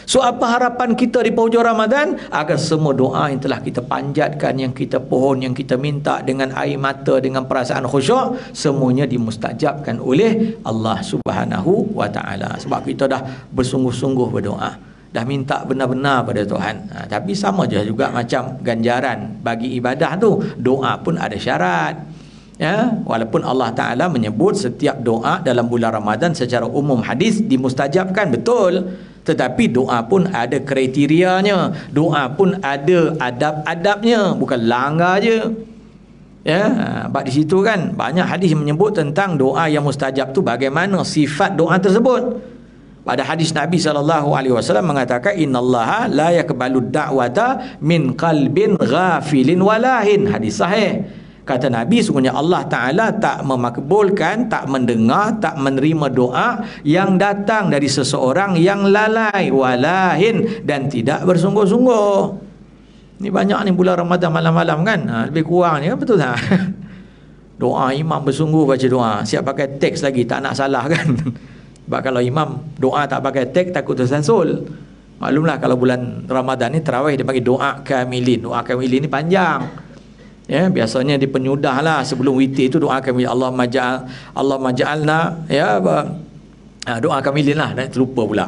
So apa harapan kita di penghujung Ramadan? Agar semua doa yang telah kita panjatkan, yang kita pohon, yang kita minta dengan air mata, dengan perasaan khusyuk, semuanya dimustajabkan oleh Allah Subhanahu wa ta'ala. Sebab kita dah bersungguh-sungguh berdoa, dah minta benar-benar pada Tuhan. Tapi sama je juga macam ganjaran bagi ibadah tu, doa pun ada syarat. Ya, walaupun Allah Ta'ala menyebut setiap doa dalam bulan Ramadan secara umum hadis dimustajabkan, betul, tetapi doa pun ada kriterianya, doa pun ada adab-adabnya, bukan langgar je. Ya, sebab di situ kan banyak hadis menyebut tentang doa yang mustajab tu, bagaimana sifat doa tersebut. Pada hadis Nabi SAW mengatakan, innallaha la yaqbalu da'wata min qalbin ghafilin walahin. Hadis sahih. Kata Nabi, sungguhnya Allah Ta'ala tak memakbulkan, tak mendengar, tak menerima doa yang datang dari seseorang yang lalai, walahin, dan tidak bersungguh-sungguh. Ni banyak ni bulan Ramadan malam-malam kan, lebih kurang ni kan, betul tak? Doa imam bersungguh baca doa, siap pakai teks lagi, tak nak salah kan. Sebab kalau imam doa tak pakai teks, takut tersansul. Maklumlah kalau bulan Ramadan ni tarawih dia bagi doa kamilin. Doa kamilin ni panjang. Ya, biasanya di penyudah lah sebelum witir itu doa kami, Allah maj'alna, ya, doa kami lah, dah terlupa pula.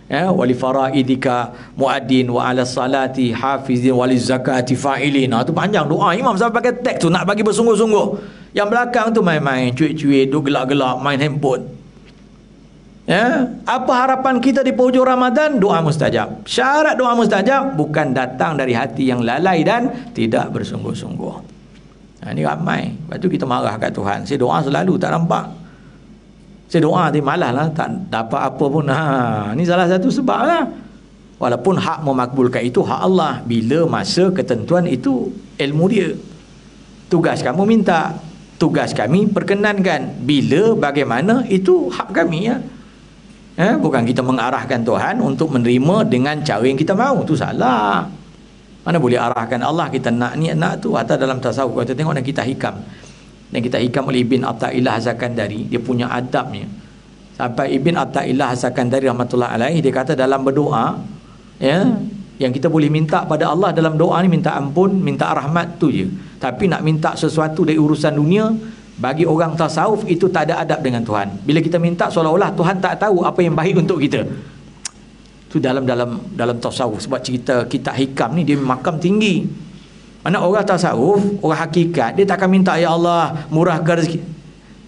Ya, wali faraidika muaddin wa ala salati hafizin wali zakati fa'ilin. Tu panjang doa imam sampai pakai teks tu, nak bagi bersungguh-sungguh. Yang belakang tu main-main, cuik-cuik, duk gelak-gelak, main handphone. Ya, apa harapan kita di penghujung Ramadan? Doa mustajab. Syarat doa mustajab bukan datang dari hati yang lalai dan tidak bersungguh-sungguh. Ini ramai. Lepas tu kita marah kat Tuhan. Saya doa selalu tak nampak. Saya doa tapi malas lah, tak dapat apa pun. Ini salah satu sebab lah. Walaupun hak memakbulkan itu hak Allah. Bila masa ketentuan itu ilmu dia. Tugas kamu minta, tugas kami perkenankan. Bila, bagaimana, itu hak kami ya. Bukan kita mengarahkan Tuhan untuk menerima dengan cara yang kita mahu. Itu salah. Mana boleh arahkan Allah, kita nak ni nak tu. Atau dalam tasawuf kita tengok dan kita hikam. Dan kita hikam oleh Ibn Atta'illah Zakandari, dia punya adabnya. Sampai Ibn Atta'illah Zakandari rahmatullah alaih, dia kata dalam berdoa, ya, yang kita boleh minta pada Allah dalam doa ni, minta ampun, minta rahmat tu je. Tapi nak minta sesuatu dari urusan dunia, bagi orang tasawuf itu tak ada adab dengan Tuhan. Bila kita minta seolah-olah Tuhan tak tahu apa yang baik untuk kita. Itu dalam tasawuf. Sebab cerita kitab hikam ni dia makam tinggi. Mana orang tasawuf, orang hakikat, dia tak akan minta, ya Allah murahkan rezeki,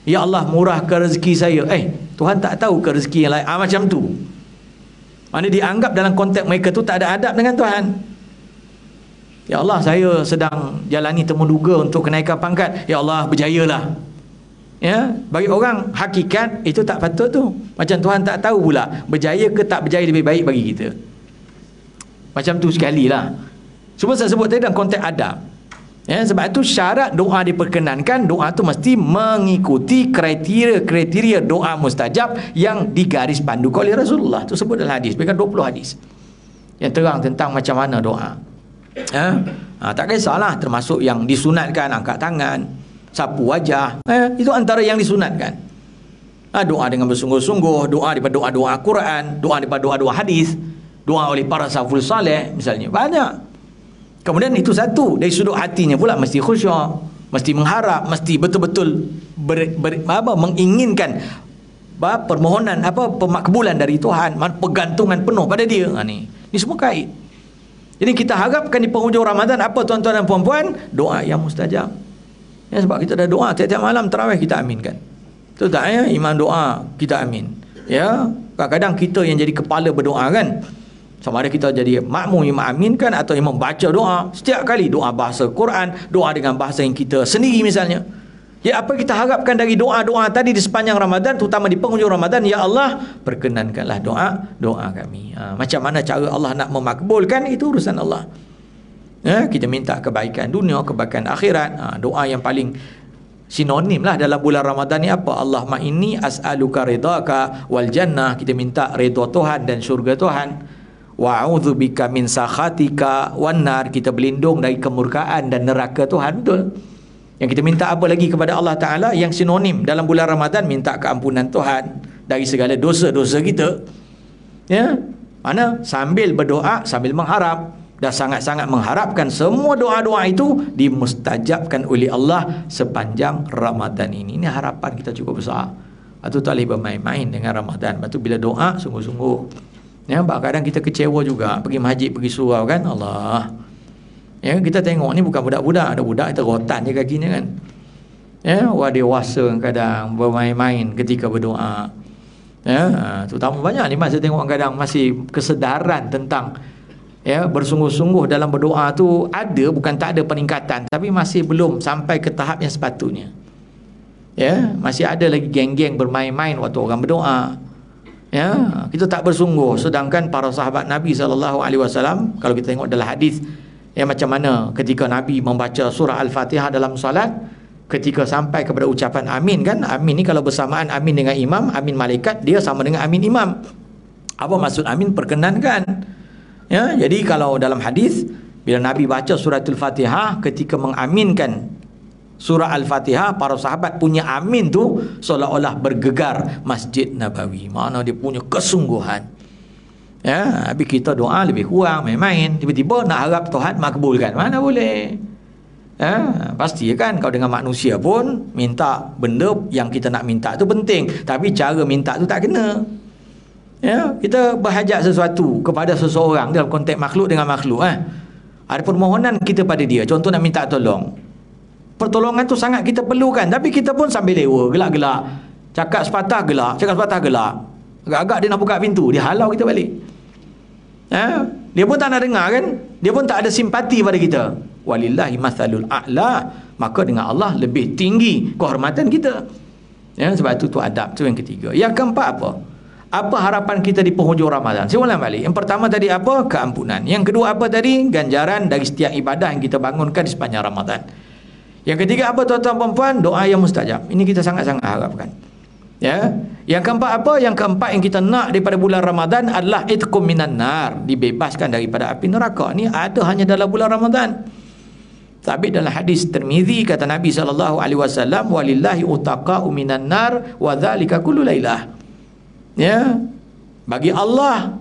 ya Allah murahkan rezeki saya. Tuhan tak tahu ke rezeki yang lain. Macam tu. Mana dianggap dalam konteks mereka tu tak ada adab dengan Tuhan. Ya Allah, saya sedang jalani temuduga untuk kenaikan pangkat, ya Allah berjayalah. Ya, bagi orang hakikat itu tak patut tu. Macam Tuhan tak tahu pula berjaya ke tak berjaya lebih baik bagi kita. Macam tu sekali lah. Semua saya sebut tadi dalam konteks adab. Ya, sebab itu syarat doa diperkenankan, doa tu mesti mengikuti kriteria doa mustajab yang digaris pandukan oleh Rasulullah. Tu sebut dalam hadis, bukan 20 hadis yang terang tentang macam mana doa. Tak kisahlah, termasuk yang disunatkan, angkat tangan, sapu wajah, itu antara yang disunatkan. Doa dengan bersungguh-sungguh, doa daripada doa-doa Quran, doa daripada doa-doa hadis, doa oleh para salafus saleh misalnya, banyak. Kemudian itu satu, dari sudut hatinya pula mesti khusyuk, mesti mengharap, mesti betul-betul menginginkan permohonan, pemakbulan dari Tuhan, pergantungan penuh pada dia. Ini semua kait. Jadi kita harapkan di penghujung Ramadan apa, tuan-tuan dan puan-puan? Doa yang mustajab. Ya, sebab kita dah doa tiap-tiap malam tarawih kita aminkan. Betul tak ya? Imam doa kita amin. Ya, kadang-kadang kita yang jadi kepala berdoa kan. Sama ada kita jadi makmum yang mengaminkan atau yang membaca doa. Setiap kali doa bahasa Quran, doa dengan bahasa yang kita sendiri misalnya. Ya, apa kita harapkan dari doa-doa tadi di sepanjang Ramadan, terutama di penghujung Ramadan, ya Allah perkenankanlah doa kami. Macam mana cara Allah nak memakbulkan, itu urusan Allah. Ya, kita minta kebaikan dunia, kebaikan akhirat. Doa yang paling sinonim lah dalam bulan Ramadan ni apa? Allahumma inni as'aluka ridhaka wal jannah. Kita minta redha Tuhan dan syurga Tuhan. Wa a'udzubika min sakhatika wan nar. Kita berlindung dari kemurkaan dan neraka Tuhan. Betul. Yang kita minta apa lagi kepada Allah Ta'ala yang sinonim dalam bulan Ramadan? Minta keampunan Tuhan dari segala dosa-dosa kita. Ya, mana sambil berdoa, sambil mengharap, dan sangat-sangat mengharapkan semua doa-doa itu dimustajabkan oleh Allah sepanjang Ramadan ini. Ini harapan kita cukup besar. Itu tak boleh bermain-main dengan Ramadan. Lepas tu bila doa sungguh-sungguh. Ya, kadang kita kecewa juga pergi masjid, pergi surau kan, Allah. Ya, kita tengok ni bukan budak-budak, ada budak kita rotan je kakinya kan. Ya, orang dewasa kadang bermain-main ketika berdoa. Ya, terutama banyak ni masa tengok kadang masih kesedaran tentang ya bersungguh-sungguh dalam berdoa tu ada, bukan tak ada peningkatan, tapi masih belum sampai ke tahap yang sepatutnya. Ya, masih ada lagi geng-geng bermain-main waktu orang berdoa. Ya, kita tak bersungguh. Sedangkan para sahabat Nabi SAW, kalau kita tengok dalam hadis, ya macam mana ketika Nabi membaca surah Al-Fatihah dalam solat, ketika sampai kepada ucapan amin kan, amin ni kalau bersamaan amin dengan imam, amin malaikat, dia sama dengan amin imam. Apa maksud amin? Perkenankan. Ya, jadi kalau dalam hadis bila Nabi baca suratul Fatihah, ketika mengaminkan surah Al-Fatihah, para sahabat punya amin tu seolah-olah bergegar Masjid Nabawi. Mana dia punya kesungguhan. Ya, habis kita doa lebih kurang, main-main, tiba-tiba nak harap Tuhan makbulkan. Mana boleh. Ya, pasti kan kalau dengan manusia pun minta benda yang kita nak minta tu penting, tapi cara minta tu tak kena. Ya, kita berhajat sesuatu kepada seseorang dalam konteks makhluk dengan makhluk, ada permohonan kita pada dia, contoh nak minta tolong. Pertolongan tu sangat kita perlukan, tapi kita pun sambil lewa, gelak-gelak, cakap sepatah gelak. Agak-agak dia nak buka pintu, dia halau kita balik. Dia pun tak nak dengar kan, dia pun tak ada simpati pada kita. Walillahi mathalul a'la, maka dengan Allah lebih tinggi kehormatan kita. Ya, sebab itu tu adab tu yang ketiga. Yang keempat apa? Apa harapan kita di penghujung Ramadan? Saya ulang balik. Yang pertama tadi apa? Keampunan. Yang kedua apa tadi? Ganjaran dari setiap ibadah yang kita bangunkan di sepanjang Ramadan. Yang ketiga apa tuan-tuan perempuan? Doa yang mustajab. Ini kita sangat-sangat harapkan. Ya. Yang keempat apa? Yang keempat yang kita nak daripada bulan Ramadan adalah itqum minan nar, dibebaskan daripada api neraka. Ini ada hanya dalam bulan Ramadan. Tapi dalam hadis Tirmizi kata Nabi SAW, walillahi utaqa'u minan nar wa dzalika kullu lailah. Ya. Bagi Allah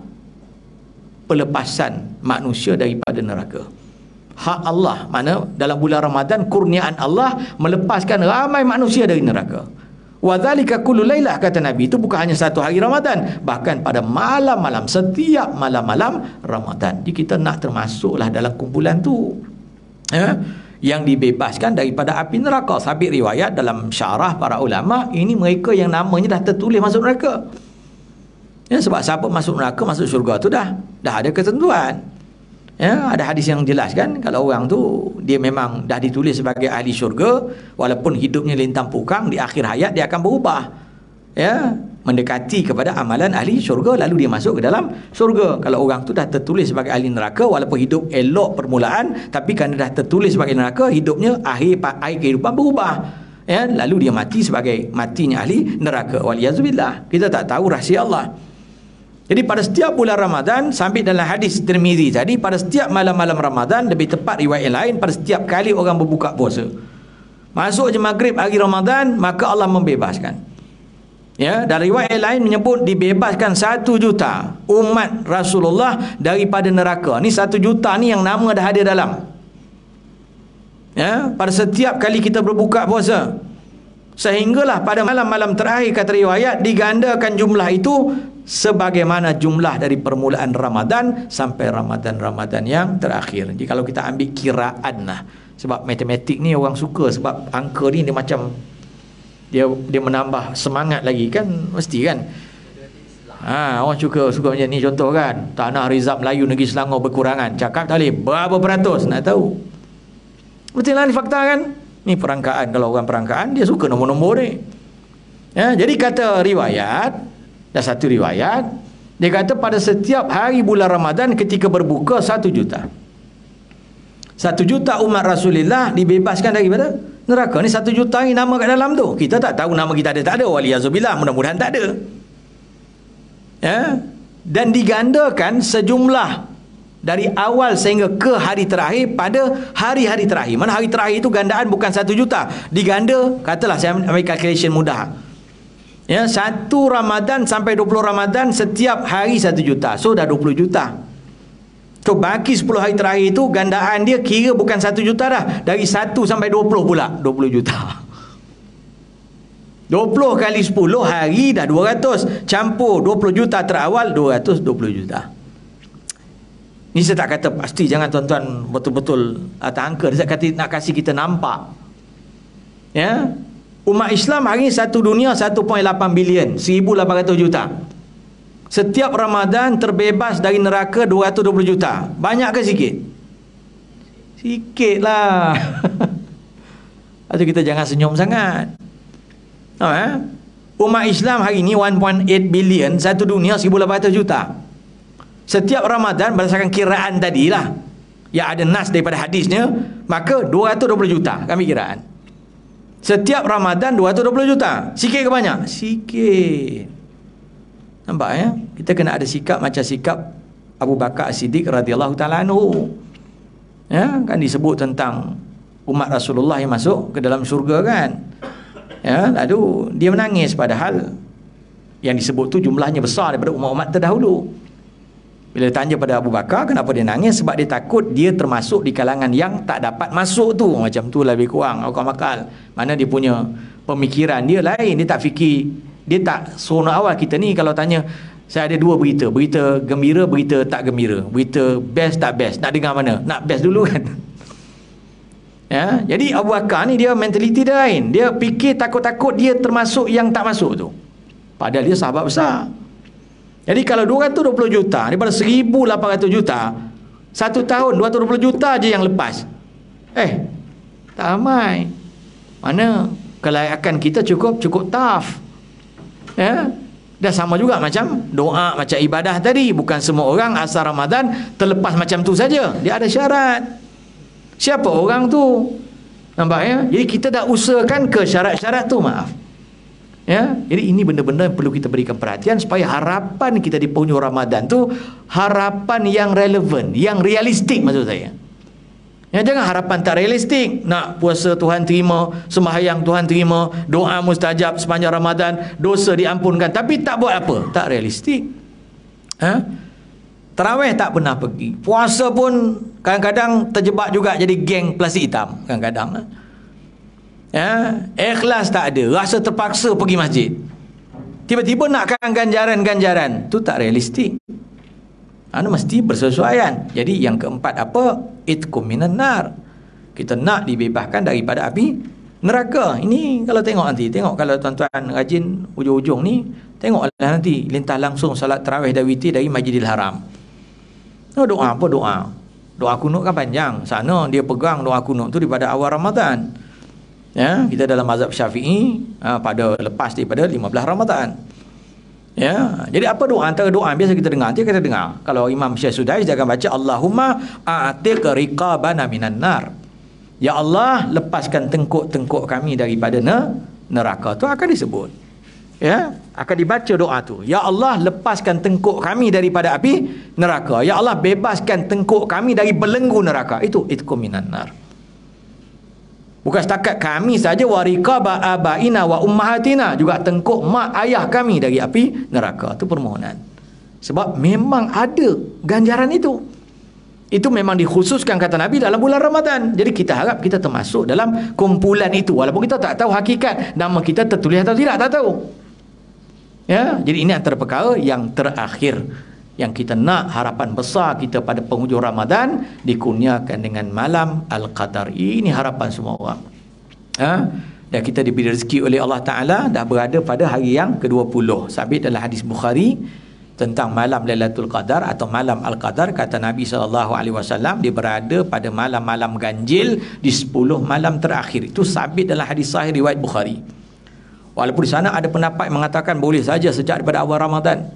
pelepasan manusia daripada neraka. Hak Allah, mana dalam bulan Ramadan kurniaan Allah melepaskan ramai manusia dari neraka. Wa dzalika kullu lailah kata Nabi, itu bukan hanya satu hari Ramadan, bahkan pada malam-malam, setiap malam-malam Ramadan. Jadi kita nak termasuklah dalam kumpulan tu. ya, yang dibebaskan daripada api neraka. Sabit riwayat dalam syarah para ulama, ini mereka yang namanya dah tertulis masuk neraka. Ya, sebab siapa masuk neraka, masuk syurga tu dah ada ketentuan. Ya, ada hadis yang jelaskan kalau orang tu dia memang dah ditulis sebagai ahli syurga, walaupun hidupnya lintang pukang, di akhir hayat dia akan berubah. Ya, mendekati kepada amalan ahli syurga, lalu dia masuk ke dalam syurga. Kalau orang tu dah tertulis sebagai ahli neraka, walaupun hidup elok permulaan, tapi kerana dah tertulis sebagai neraka, hidupnya akhir kehidupan berubah. Ya, lalu dia mati sebagai matinya ahli neraka. Waliyazubillah. Kita tak tahu rahsia Allah. Jadi pada setiap bulan Ramadan, sambil dalam hadis Tirmizi tadi, pada setiap malam-malam Ramadan, lebih tepat riwayat lain, pada setiap kali orang berbuka puasa, masuk je maghrib hari Ramadan, maka Allah membebaskan. Ya, dan riwayat lain menyebut dibebaskan 1 juta umat Rasulullah daripada neraka. Ni 1 juta ni yang nama dah ada dalam. Ya, pada setiap kali kita berbuka puasa, sehinggalah pada malam-malam terakhir, kata riwayat, digandakan jumlah itu sebagaimana jumlah dari permulaan Ramadan sampai Ramadan yang terakhir. Jadi kalau kita ambil kiraan lah, sebab matematik ni orang suka, sebab angka ni dia macam dia menambah semangat lagi kan, mesti kan. Orang suka macam ni contoh kan, Tanah Rizab Melayu Negeri Selangor berkurangan, cakap tak boleh berapa peratus, nak tahu. Betul lah ni fakta kan. Ni perangkaan, kalau orang perangkaan dia suka nombor-nombor ni. Ya, jadi kata riwayat, dah satu riwayat, dia kata pada setiap hari bulan Ramadan ketika berbuka 1 juta. 1 juta umat Rasulullah dibebaskan daripada neraka. Ni 1 juta ni nama kat dalam tu. Kita tak tahu nama kita ada tak ada. Waliyazubillah, mudah-mudahan tak ada. Ya, dan digandakan sejumlah dari awal sehingga ke hari terakhir pada hari-hari terakhir. Mana hari terakhir itu gandaan bukan 1 juta. Diganda, katalah saya ambil calculation mudah. Ya, 1 Ramadan sampai 20 Ramadan setiap hari 1 juta. So dah 20 juta. So baki 10 hari terakhir itu gandaan dia kira bukan 1 juta dah. Dari 1 sampai 20 pula 20 juta. 20 kali 10 hari dah 200. Campur 20 juta terawal 220 juta. Ni saya tak kata pasti, jangan tuan-tuan betul-betul atas angka. Saya kata nak kasih kita nampak. Ya, umat Islam hari ini satu dunia 1.8 bilion, 1.800 juta. Setiap Ramadan terbebas dari neraka 220 juta. Banyak ke sikit? Sikit lah. Atau kita jangan senyum sangat. Umat Islam hari ini 1.8 bilion, satu dunia 1.800 juta. Setiap Ramadan berdasarkan kiraan tadilah, yang ada nas daripada hadisnya, maka 220 juta kami kiraan. Setiap Ramadan 220 juta. Sikit ke banyak? Sikit. Nampak ya? Kita kena ada sikap macam sikap Abu Bakar As-Siddiq radhiyallahu ta'ala anhu. Ya, kan disebut tentang umat Rasulullah yang masuk ke dalam syurga kan. Ya, lalu dia menangis padahal yang disebut tu jumlahnya besar daripada umat-umat terdahulu. Bila tanya pada Abu Bakar kenapa dia nangis, sebab dia takut dia termasuk di kalangan yang tak dapat masuk tu. Macam tu lebih kurang akal. Mana dia punya pemikiran dia lain, dia tak fikir, dia tak seronok awal. Kita ni kalau tanya, saya ada 2 berita, berita gembira, berita tak gembira, berita best tak best, nak dengar mana? Nak best dulu kan. Ya, jadi Abu Bakar ni dia mentaliti dia lain. Dia fikir takut-takut dia termasuk yang tak masuk tu. Padahal dia sahabat besar. Jadi kalau 220 juta daripada 1.800 juta, 1 tahun 220 juta je yang lepas. Tak ramai. Mana kelayakan kita cukup tough. Ya, dah sama juga macam doa, macam ibadah tadi. Bukan semua orang asal Ramadan terlepas macam tu saja. Dia ada syarat. Siapa orang tu? Nampak ya? Jadi kita dah usahakan ke syarat-syarat tu, maaf. Ya, jadi ini benda-benda yang perlu kita berikan perhatian supaya harapan kita di penghujung Ramadan tu harapan yang relevan, yang realistik maksud saya. Ya, jangan harapan tak realistik. Nak puasa Tuhan terima, sembahyang Tuhan terima, doa mustajab sepanjang Ramadan, dosa diampunkan, tapi tak buat apa, tak realistik. Tarawih tak pernah pergi, puasa pun kadang-kadang terjebak juga jadi geng plastik hitam kadang-kadang. Ya, ikhlas tak ada, rasa terpaksa pergi masjid, tiba-tiba nakkan ganjaran-ganjaran, tu tak realistik. Mesti bersesuaian. Jadi yang keempat apa? Itqum minan nar. Kita nak dibebaskan daripada api neraka. Ini kalau tengok nanti, tengok kalau tuan-tuan rajin ujung-ujung ni, tengoklah nanti lintah langsung salat tarawih dan witir dari Masjidil Haram. Doa apa doa? Doa kunut kan panjang. Sana dia pegang doa kunut tu daripada awal Ramadan. Ya, kita dalam mazhab Syafi'i pada lepas daripada 15 Ramadan. Ya, jadi apa doa? Antara doa biasa kita dengar, nanti kita dengar. Kalau Imam Syekh Sudais dia akan baca Allahumma a'tiq riqabana minan nar. Ya Allah, lepaskan tengkuk-tengkuk kami daripada neraka. Tu akan disebut. Ya, akan dibaca doa tu. Ya Allah, lepaskan tengkuk kami daripada api neraka. Ya Allah, bebaskan tengkuk kami dari belenggu neraka. Itu itqu minan nar. Bukan setakat kami saja, wa riqaba abaina wa ummahatina, juga tengkuk mak ayah kami dari api neraka. Itu permohonan. Sebab memang ada ganjaran itu. Itu memang dikhususkan kata Nabi dalam bulan Ramadan. Jadi kita harap kita termasuk dalam kumpulan itu. Walaupun kita tak tahu hakikat nama kita tertulis atau tidak, tak tahu. Ya, jadi ini antara perkara yang terakhir yang kita nak, harapan besar kita pada penghujung Ramadan dikurniakan dengan malam Al-Qadar. Ini harapan semua orang. Dan kita diberi rezeki oleh Allah Ta'ala dah berada pada hari yang ke-20. Sabit dalam hadis Bukhari tentang malam Lailatul Qadar atau malam Al-Qadar, kata Nabi SAW, dia berada pada malam-malam ganjil di 10 malam terakhir. Itu sabit dalam hadis sahih riwayat Bukhari. Walaupun di sana ada pendapat yang mengatakan boleh saja sejak daripada awal Ramadan.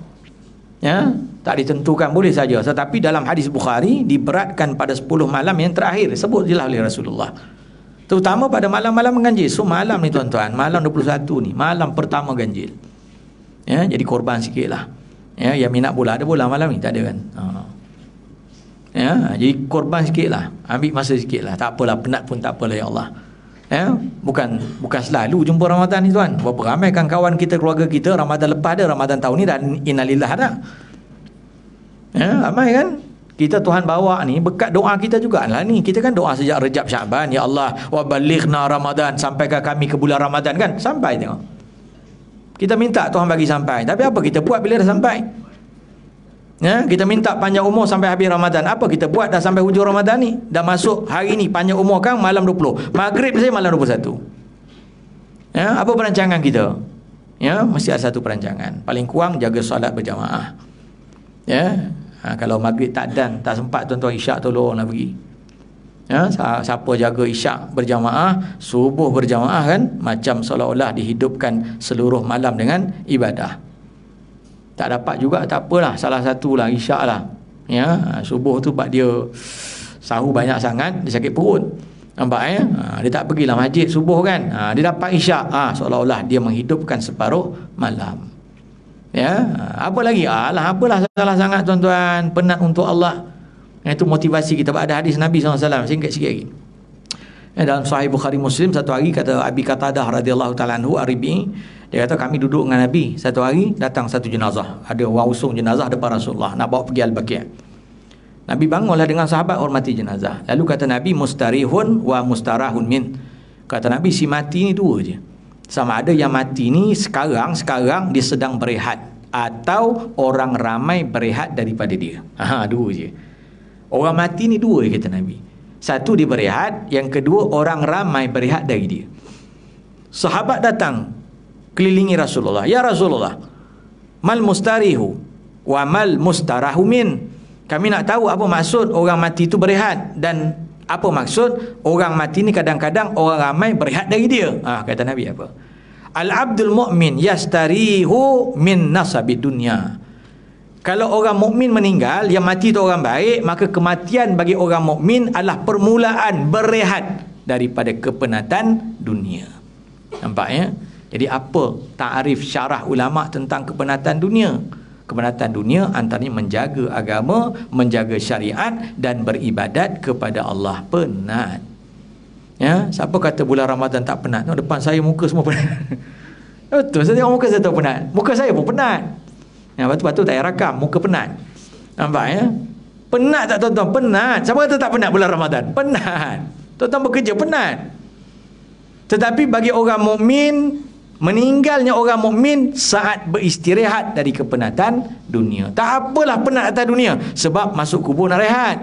Ya, tak ditentukan, boleh saja. Tetapi dalam hadis Bukhari diberatkan pada 10 malam yang terakhir, sebut jelas oleh Rasulullah. Terutama pada malam-malam ganjil. So malam ni tuan-tuan, malam 21 ni, malam pertama ganjil. Ya, jadi korban sikitlah. Ya, yang minat bola, ada bola malam ni? Tak ada kan? Ya, jadi korban sikitlah, ambil masa sikitlah. Tak apalah, penat pun tak apalah ya Allah. Ya, bukan selalu jumpa Ramadan ni tuan. Berapa ramai kan kawan kita, keluarga kita Ramadan lepas ada, Ramadan tahun ni dan innalillah dah. Ya, ramai kan? Kita Tuhan bawa ni berkat doa kita jugalah ni. Kita kan doa sejak Rejab Syaban, ya Allah wa balighna Ramadan, sampaikan kami ke bulan Ramadan kan? Sampai tengok. Kita minta Tuhan bagi sampai. Tapi apa kita buat bila dah sampai? Ya, kita minta panjang umur sampai habis Ramadan. Apa kita buat dah sampai hujung Ramadan ni? Dah masuk hari ni panjang umur kan malam 20. Maghrib saya malam 21. Ya, apa perancangan kita? Ya, mesti ada satu perancangan. Paling kurang jaga solat berjamaah. Ya. Kalau maghrib tak dan tak sempat tuan-tuan, isyak tolonglah pergi. Ya, siapa jaga isyak berjamaah, subuh berjamaah kan, macam seolah-olah dihidupkan seluruh malam dengan ibadah. Tak dapat juga tak apalah, salah satulah isyak lah. Ya, subuh tu sebab dia sahur banyak sangat, dia sakit perut. Nampak ya? Dia tak pergilah masjid subuh kan. Dia dapat isyak, seolah-olah dia menghidupkan separuh malam. Ya, apa lagi? Apalah salah sangat tuan-tuan, penat untuk Allah. Itu motivasi kita. Ada hadis Nabi SAW, singkat sikit lagi. Dalam Sahih Bukhari Muslim, satu hari kata Abi Qatadah radhiyallahu ta'ala anhu Aribi, dia kata kami duduk dengan Nabi. Satu hari datang satu jenazah. Ada orang usung jenazah depan Rasulullah, nak bawa pergi Al-Baqi'. Nabi bangunlah dengan sahabat hormati jenazah. Lalu kata Nabi, mustarihun wa mustarahun min. Kata Nabi, si mati ni dua je. Sama ada yang mati ni sekarang dia sedang berehat, atau orang ramai berehat daripada dia. Dua je. Orang mati ni dua, kata Nabi. Satu dia berehat, yang kedua orang ramai berehat dari dia. Sahabat datang kelilingi Rasulullah. Ya Rasulullah, mal mustarihu wa mal mustarahu min. Kami nak tahu apa maksud orang mati itu berehat, dan apa maksud orang mati ni kadang-kadang orang ramai berehat dari dia. Kata Nabi apa? Al-abdul mu'min yastarihu min nasabid dunya. Kalau orang mukmin meninggal, yang mati itu orang baik, maka kematian bagi orang mukmin adalah permulaan berehat daripada kepenatan dunia. Nampak ya? Jadi apa takrif syarah ulama tentang kepenatan dunia? Kepenatan dunia antaranya menjaga agama, menjaga syariat dan beribadat kepada Allah. Penat. Ya, siapa kata bulan Ramadan tak penat? Depan saya muka semua penat. Betul, saya tengok muka saya tahu penat. Muka saya pun penat. Ya, batu-batu tak payah rakam, muka penat. Nampak ya? Penat tak tuan-tuan? Penat. Siapa kata tak penat bulan Ramadan? Penat. Tuan-tuan bekerja penat. Tetapi bagi orang mukmin, meninggalnya orang mukmin saat beristirahat dari kepenatan dunia. Tak apalah penat atas dunia, sebab masuk kubur nak rehat.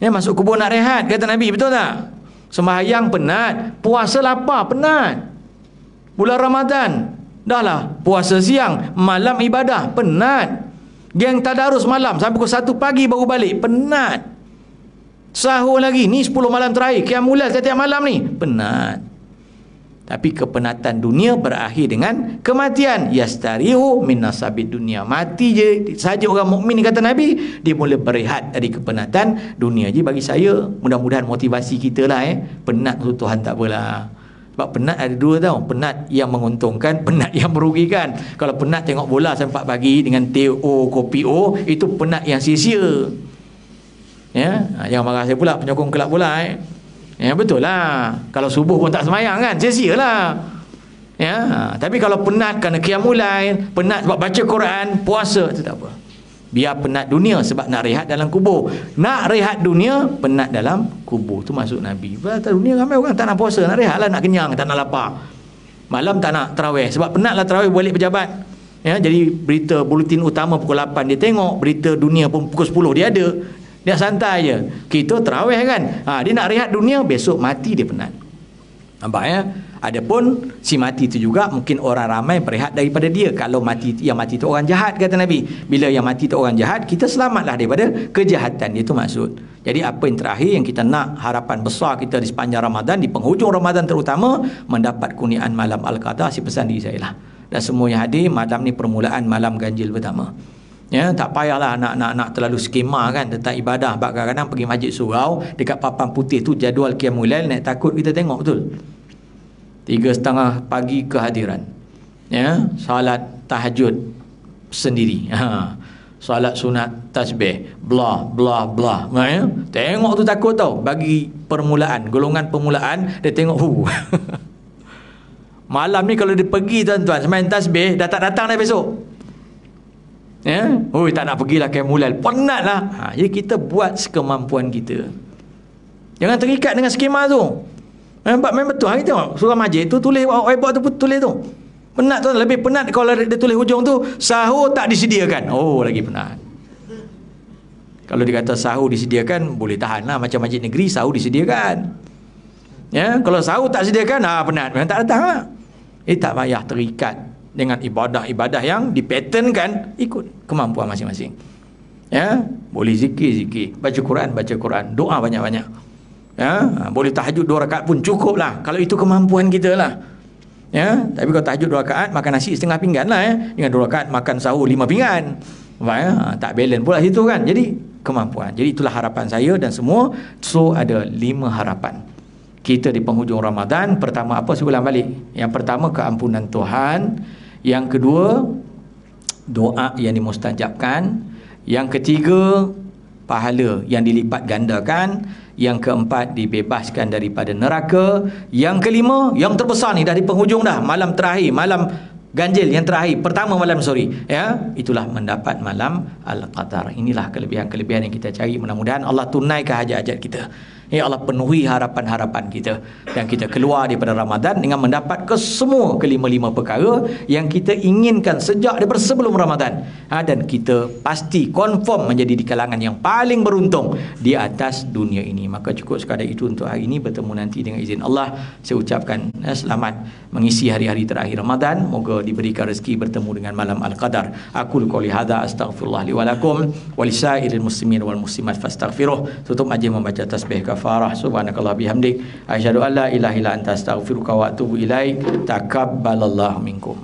Ya, masuk kubur nak rehat, kata Nabi, betul tak? Sembahyang penat, puasa lapar penat. Bulan Ramadan dah lah puasa siang, malam ibadah penat. Geng tadarus malam sampai pukul 1 pagi baru balik, penat. Sahur lagi, ni 10 malam terakhir, qiyamul lail setiap malam ni, penat. Tapi kepenatan dunia berakhir dengan kematian. Yastarihu min nasabid dunia. Mati je saja orang mukmin, kata Nabi, dia mula berehat dari kepenatan dunia. Jadi bagi saya, mudah-mudahan motivasi kita lah penat tu Tuhan tak apalah. Sebab penat ada dua tau. Penat yang menguntungkan, penat yang merugikan. Kalau penat tengok bola sampai 4 pagi dengan teh O, kopi O, itu penat yang sia-sia. Ya, jangan marah saya pula penyokong kelab bola Ya, betul lah. Kalau subuh pun tak semayang kan, sia-sia lah. Ya, tapi kalau penat kerana qiyamul lail, penat sebab baca Quran, puasa, itu tak apa. Biar penat dunia sebab nak rehat dalam kubur. Nak rehat dunia, penat dalam kubur. Tu masuk Nabi. Atas dunia ramai orang tak nak puasa, nak rehat lah, nak kenyang, tak nak lapar. Malam tak nak tarawih sebab penatlah tarawih balik pejabat. Ya, jadi berita buletin utama pukul 8 dia tengok, berita dunia pun pukul 10 dia ada. Dia santai je. Kita tarawih kan. Dia nak rehat dunia, besok mati dia penat. Nampak ya? Adapun si mati itu juga mungkin orang ramai berehat daripada dia. Kalau mati, yang mati itu orang jahat, kata Nabi. Bila yang mati itu orang jahat, kita selamatlah daripada kejahatan. Itu maksud. Jadi apa yang terakhir yang kita nak, harapan besar kita di sepanjang Ramadan, di penghujung Ramadan terutama, mendapat kurniaan malam Al-Qadar. Si pesan diri saya lah. Dan semua yang hadir, malam ni permulaan malam ganjil pertama. Ya, tak payahlah nak terlalu skema kan tentang ibadah. Kadang-kadang pergi masjid surau, dekat papan putih tu jadual qiyamul lail, nak takut kita tengok betul. 3:30 pagi kehadiran. Ya, salat tahajud sendiri. Salat sunat tasbih, blah blah blah. Ya, tengok tu takut tau. Bagi permulaan, golongan permulaan, dia tengok malam ni kalau dia pergi tuan-tuan semain tasbih, dah tak datang dah besok. Ya, tak nak pergilah qiyamul lail, penatlah. Jadi kita buat sekemampuan kita. Jangan terikat dengan skema tu. Memang betul. Hari tengok surah Majid tu tulis, buat tu tulis tu. Penat tu, lebih penat kalau dia tulis hujung tu sahur tak disediakan. Lagi penat. Kalau dia kata sahur disediakan, boleh tahan lah. Macam masjid negeri sahur disediakan. Ya, kalau sahur tak sediakan, penat. Memang tak datang lah. Tak payah terikat dengan ibadah-ibadah yang dipatternkan, ikut kemampuan masing-masing. Ya, boleh zikir, baca Quran, doa banyak-banyak. Ya, boleh tahajud 2 rakaat pun cukup lah, kalau itu kemampuan kita lah. Ya, tapi kalau tahajud 2 rakaat, makan nasi setengah pinggan lah. Dengan 2 rakaat makan sahur 5 pinggan. Tak balance pula situ kan. Jadi kemampuan. Jadi itulah harapan saya dan semua. So ada 5 harapan kita di penghujung Ramadan. Pertama apa? Saya ulang balik. Yang pertama, keampunan Tuhan. Yang kedua, doa yang dimustajabkan. Yang ketiga, pahala yang dilipat gandakan. Yang keempat, dibebaskan daripada neraka. Yang kelima, yang terbesar ni dah di penghujung dah, malam terakhir, malam ganjil yang terakhir, pertama malam sorry, ya, itulah mendapat malam Al-Qadar. Inilah kelebihan-kelebihan yang kita cari. Mudah-mudahan Allah tunaikan hajat-hajat kita. Ya Allah, penuhi harapan-harapan kita, dan kita keluar daripada Ramadan dengan mendapat kesemua kelima-lima perkara yang kita inginkan sejak daripada sebelum Ramadan. Dan kita pasti confirm menjadi di kalangan yang paling beruntung di atas dunia ini. Maka cukup sekadar itu untuk hari ini. Bertemu nanti dengan izin Allah. Saya ucapkan selamat mengisi hari-hari terakhir Ramadan. Moga diberikan rezeki bertemu dengan malam Al-Qadar. Aku qouli hadza, astaghfirullah li wa lakum wa lisairil muslimin wal muslimat fastaghfiruh. Tutup majlis membaca tasbih kafarah. Subhanakallah bihamdik, asyhadu an la ilaha illa anta, astaghfiruka wa atubu ilaik. Takabbalallahu minkum.